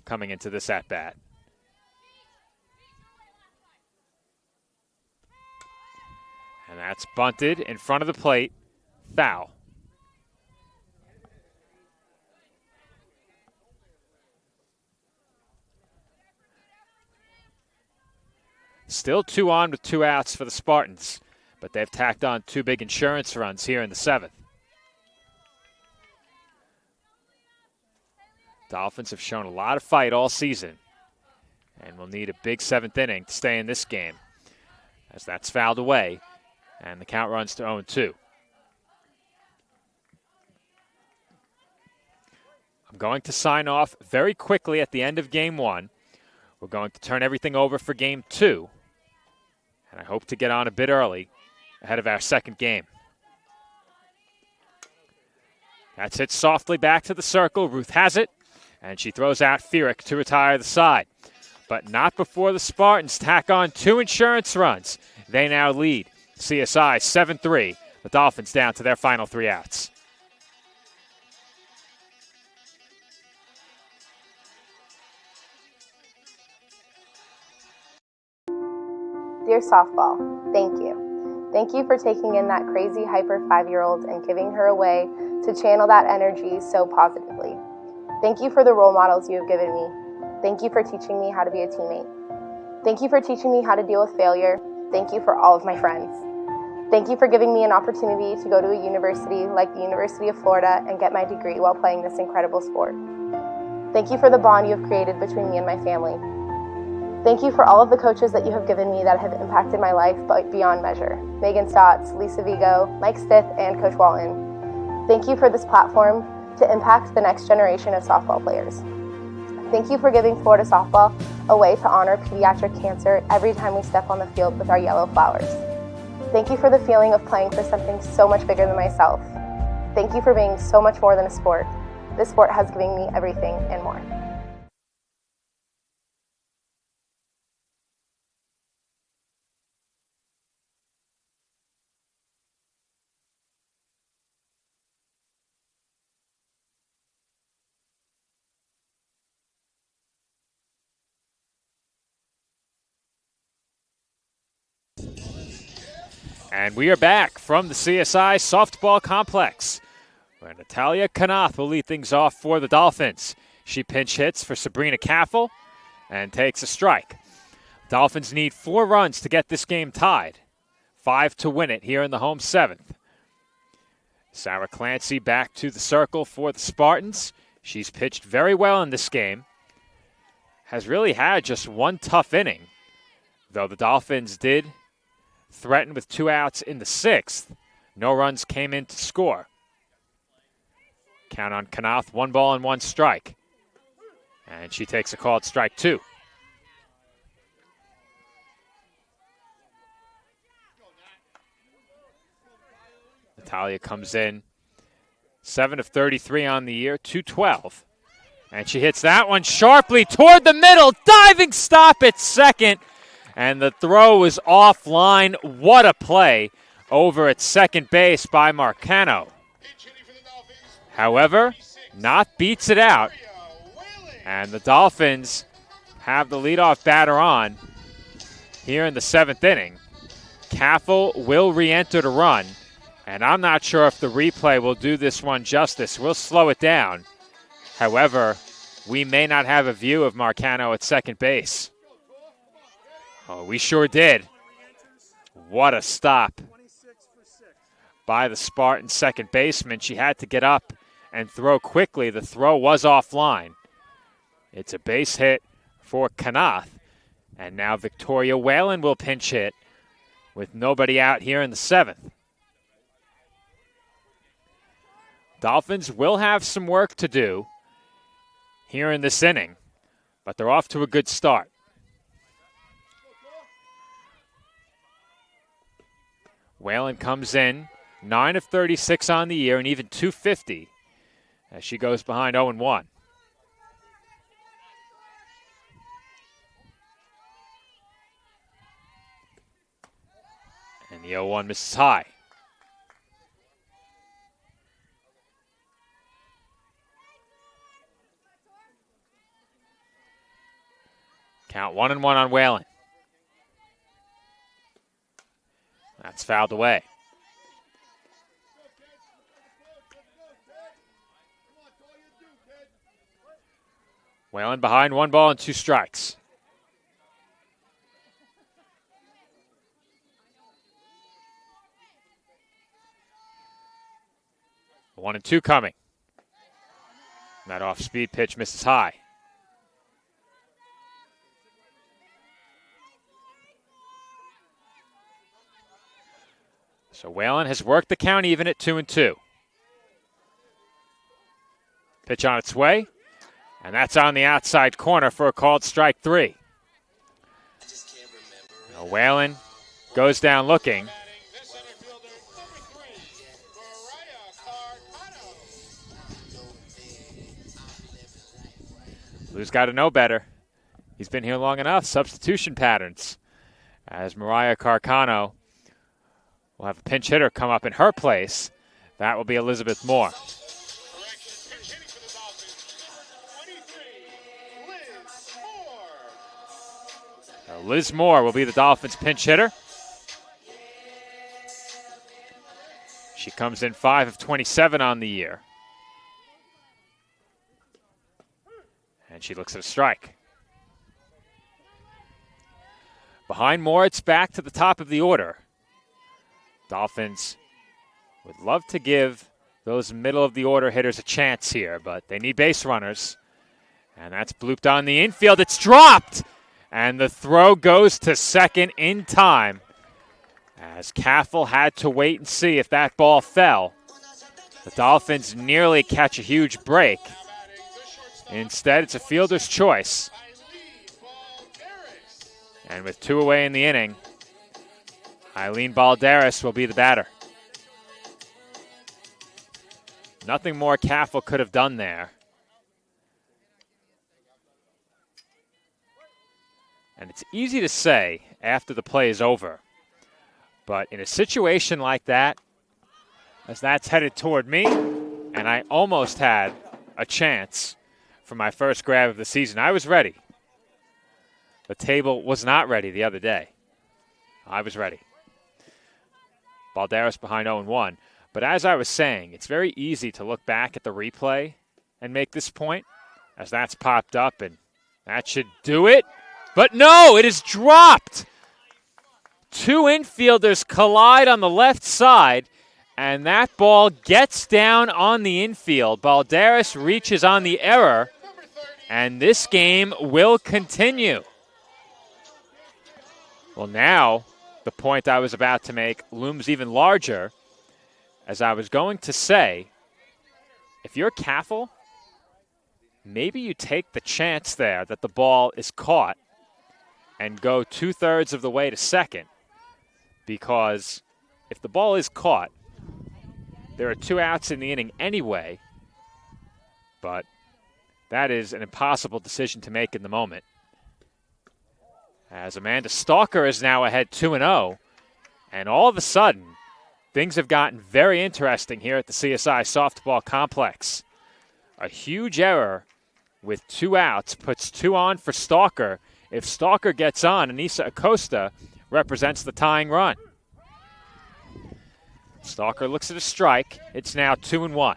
coming into this at-bat. And that's bunted in front of the plate. Foul. Still 2 on with 2 outs for the Spartans, but they've tacked on 2 big insurance runs here in the 7th. Dolphins have shown a lot of fight all season and will need a big 7th inning to stay in this game, as that's fouled away and the count runs to 0-2. I'm going to sign off very quickly at the end of game 1. We're going to turn everything over for game 2. And I hope to get on a bit early ahead of our 2nd game. That's hit softly back to the circle. Ruth has it, and she throws out Fierick to retire the side. But not before the Spartans tack on 2 insurance runs. They now lead CSI 7-3. The Dolphins down to their final 3 outs. Dear softball, thank you. Thank you for taking in that crazy hyper 5-year-old and giving her away to channel that energy so positively. Thank you for the role models you have given me. Thank you for teaching me how to be a teammate. Thank you for teaching me how to deal with failure. Thank you for all of my friends. Thank you for giving me an opportunity to go to a university like the University of Florida and get my degree while playing this incredible sport. Thank you for the bond you have created between me and my family. Thank you for all of the coaches that you have given me that have impacted my life beyond measure. Megan Stotts, Lisa Vigo, Mike Stith, and Coach Walton. Thank you for this platform to impact the next generation of softball players. Thank you for giving Florida softball a way to honor pediatric cancer every time we step on the field with our yellow flowers. Thank you for the feeling of playing for something so much bigger than myself. Thank you for being so much more than a sport. This sport has given me everything and more. And we are back from the CSI softball complex, where Natalia Kanath will lead things off for the Dolphins. She pinch hits for Sabrina Caffel and takes a strike. Dolphins need 4 runs to get this game tied, 5 to win it here in the home 7th. Sarah Clancy back to the circle for the Spartans. She's pitched very well in this game, has really had just 1 tough inning, though the Dolphins did threatened with 2 outs in the 6th. No runs came in to score. Count on Kanath, 1 ball and 1 strike. And she takes a called strike 2. Talia comes in 7 of 33 on the year, 212. And she hits that one sharply toward the middle. Diving stop at second. And the throw is offline. What a play over at second base by Marcano. However, Knott beats it out. And the Dolphins have the leadoff batter on here in the 7th inning. Caffel will re-enter to run. And I'm not sure if the replay will do this one justice. We'll slow it down. However, we may not have a view of Marcano at second base. Oh, we sure did. What a stop by the Spartan second baseman. She had to get up and throw quickly. The throw was offline. It's a base hit for Kanath. And now Victoria Whalen will pinch hit with nobody out here in the 7th. Dolphins will have some work to do here in this inning, but they're off to a good start. Whalen comes in 9 of 36 on the year and even 250 as she goes behind 0-1. And the 0-1 misses high. Count 1-1 on Whalen. That's fouled away. Whalen behind 1 ball and 2 strikes. One and 2 coming. That off-speed pitch misses high. So Whalen has worked the count even at 2-2. Pitch on its way, and that's on the outside corner for a called strike 3. Now Whalen goes down looking. Lou's got to know better. He's been here long enough. Substitution patterns. As Mariah Carcano will have a pinch hitter come up in her place. That will be Elizabeth Moore. So Liz Moore will be the Dolphins' pinch hitter. She comes in 5 of 27 on the year. And she looks at a strike. Behind Moore, it's back to the top of the order. Dolphins would love to give those middle-of-the-order hitters a chance here, but they need base runners. And that's blooped on the infield. It's dropped! And the throw goes to second in time, as Caffel had to wait and see if that ball fell. The Dolphins nearly catch a huge break. Instead, it's a fielder's choice. And with 2 away in the inning, Eileen Balderas will be the batter. Nothing more Caffel could have done there. And it's easy to say after the play is over. But in a situation like that, as that's headed toward me, and I almost had a chance for my first grab of the season, I was ready. The table was not ready the other day. I was ready. Balderas behind 0-1. But as I was saying, it's very easy to look back at the replay and make this point, as that's popped up, and that should do it. But no, it is dropped. 2 infielders collide on the left side, and that ball gets down on the infield. Balderas reaches on the error, and this game will continue. Well, now the point I was about to make looms even larger, as I was going to say, if you're Caffel, maybe you take the chance there that the ball is caught and go 2/3 of the way to second, because if the ball is caught, There are 2 outs in the inning anyway, but that is an impossible decision to make in the moment. As Amanda Stalker is now ahead 2-0, and all of a sudden, things have gotten very interesting here at the CSI Softball Complex. A huge error with 2 outs puts 2 on for Stalker. If Stalker gets on, Anissa Acosta represents the tying run. Stalker looks at a strike. It's now 2-1.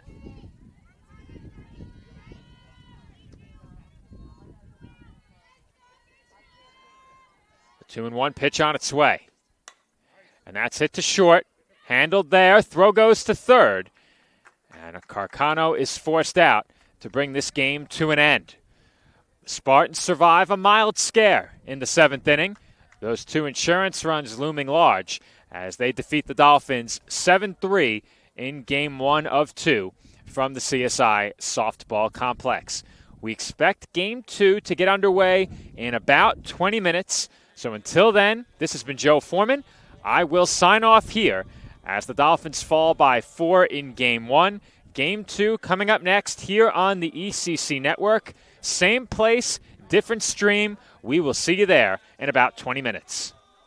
The 2-1 pitch on its way. And that's hit to short. Handled there. Throw goes to third. And Carcano is forced out to bring this game to an end. The Spartans survive a mild scare in the 7th inning. Those 2 insurance runs looming large as they defeat the Dolphins 7-3 in Game 1 of 2 from the CSI Softball Complex. We expect Game 2 to get underway in about 20 minutes. So until then, this has been Joe Foreman. I will sign off here as the Dolphins fall by 4 in Game 1. Game 2 coming up next here on the ECC Network. Same place, different stream. We will see you there in about 20 minutes.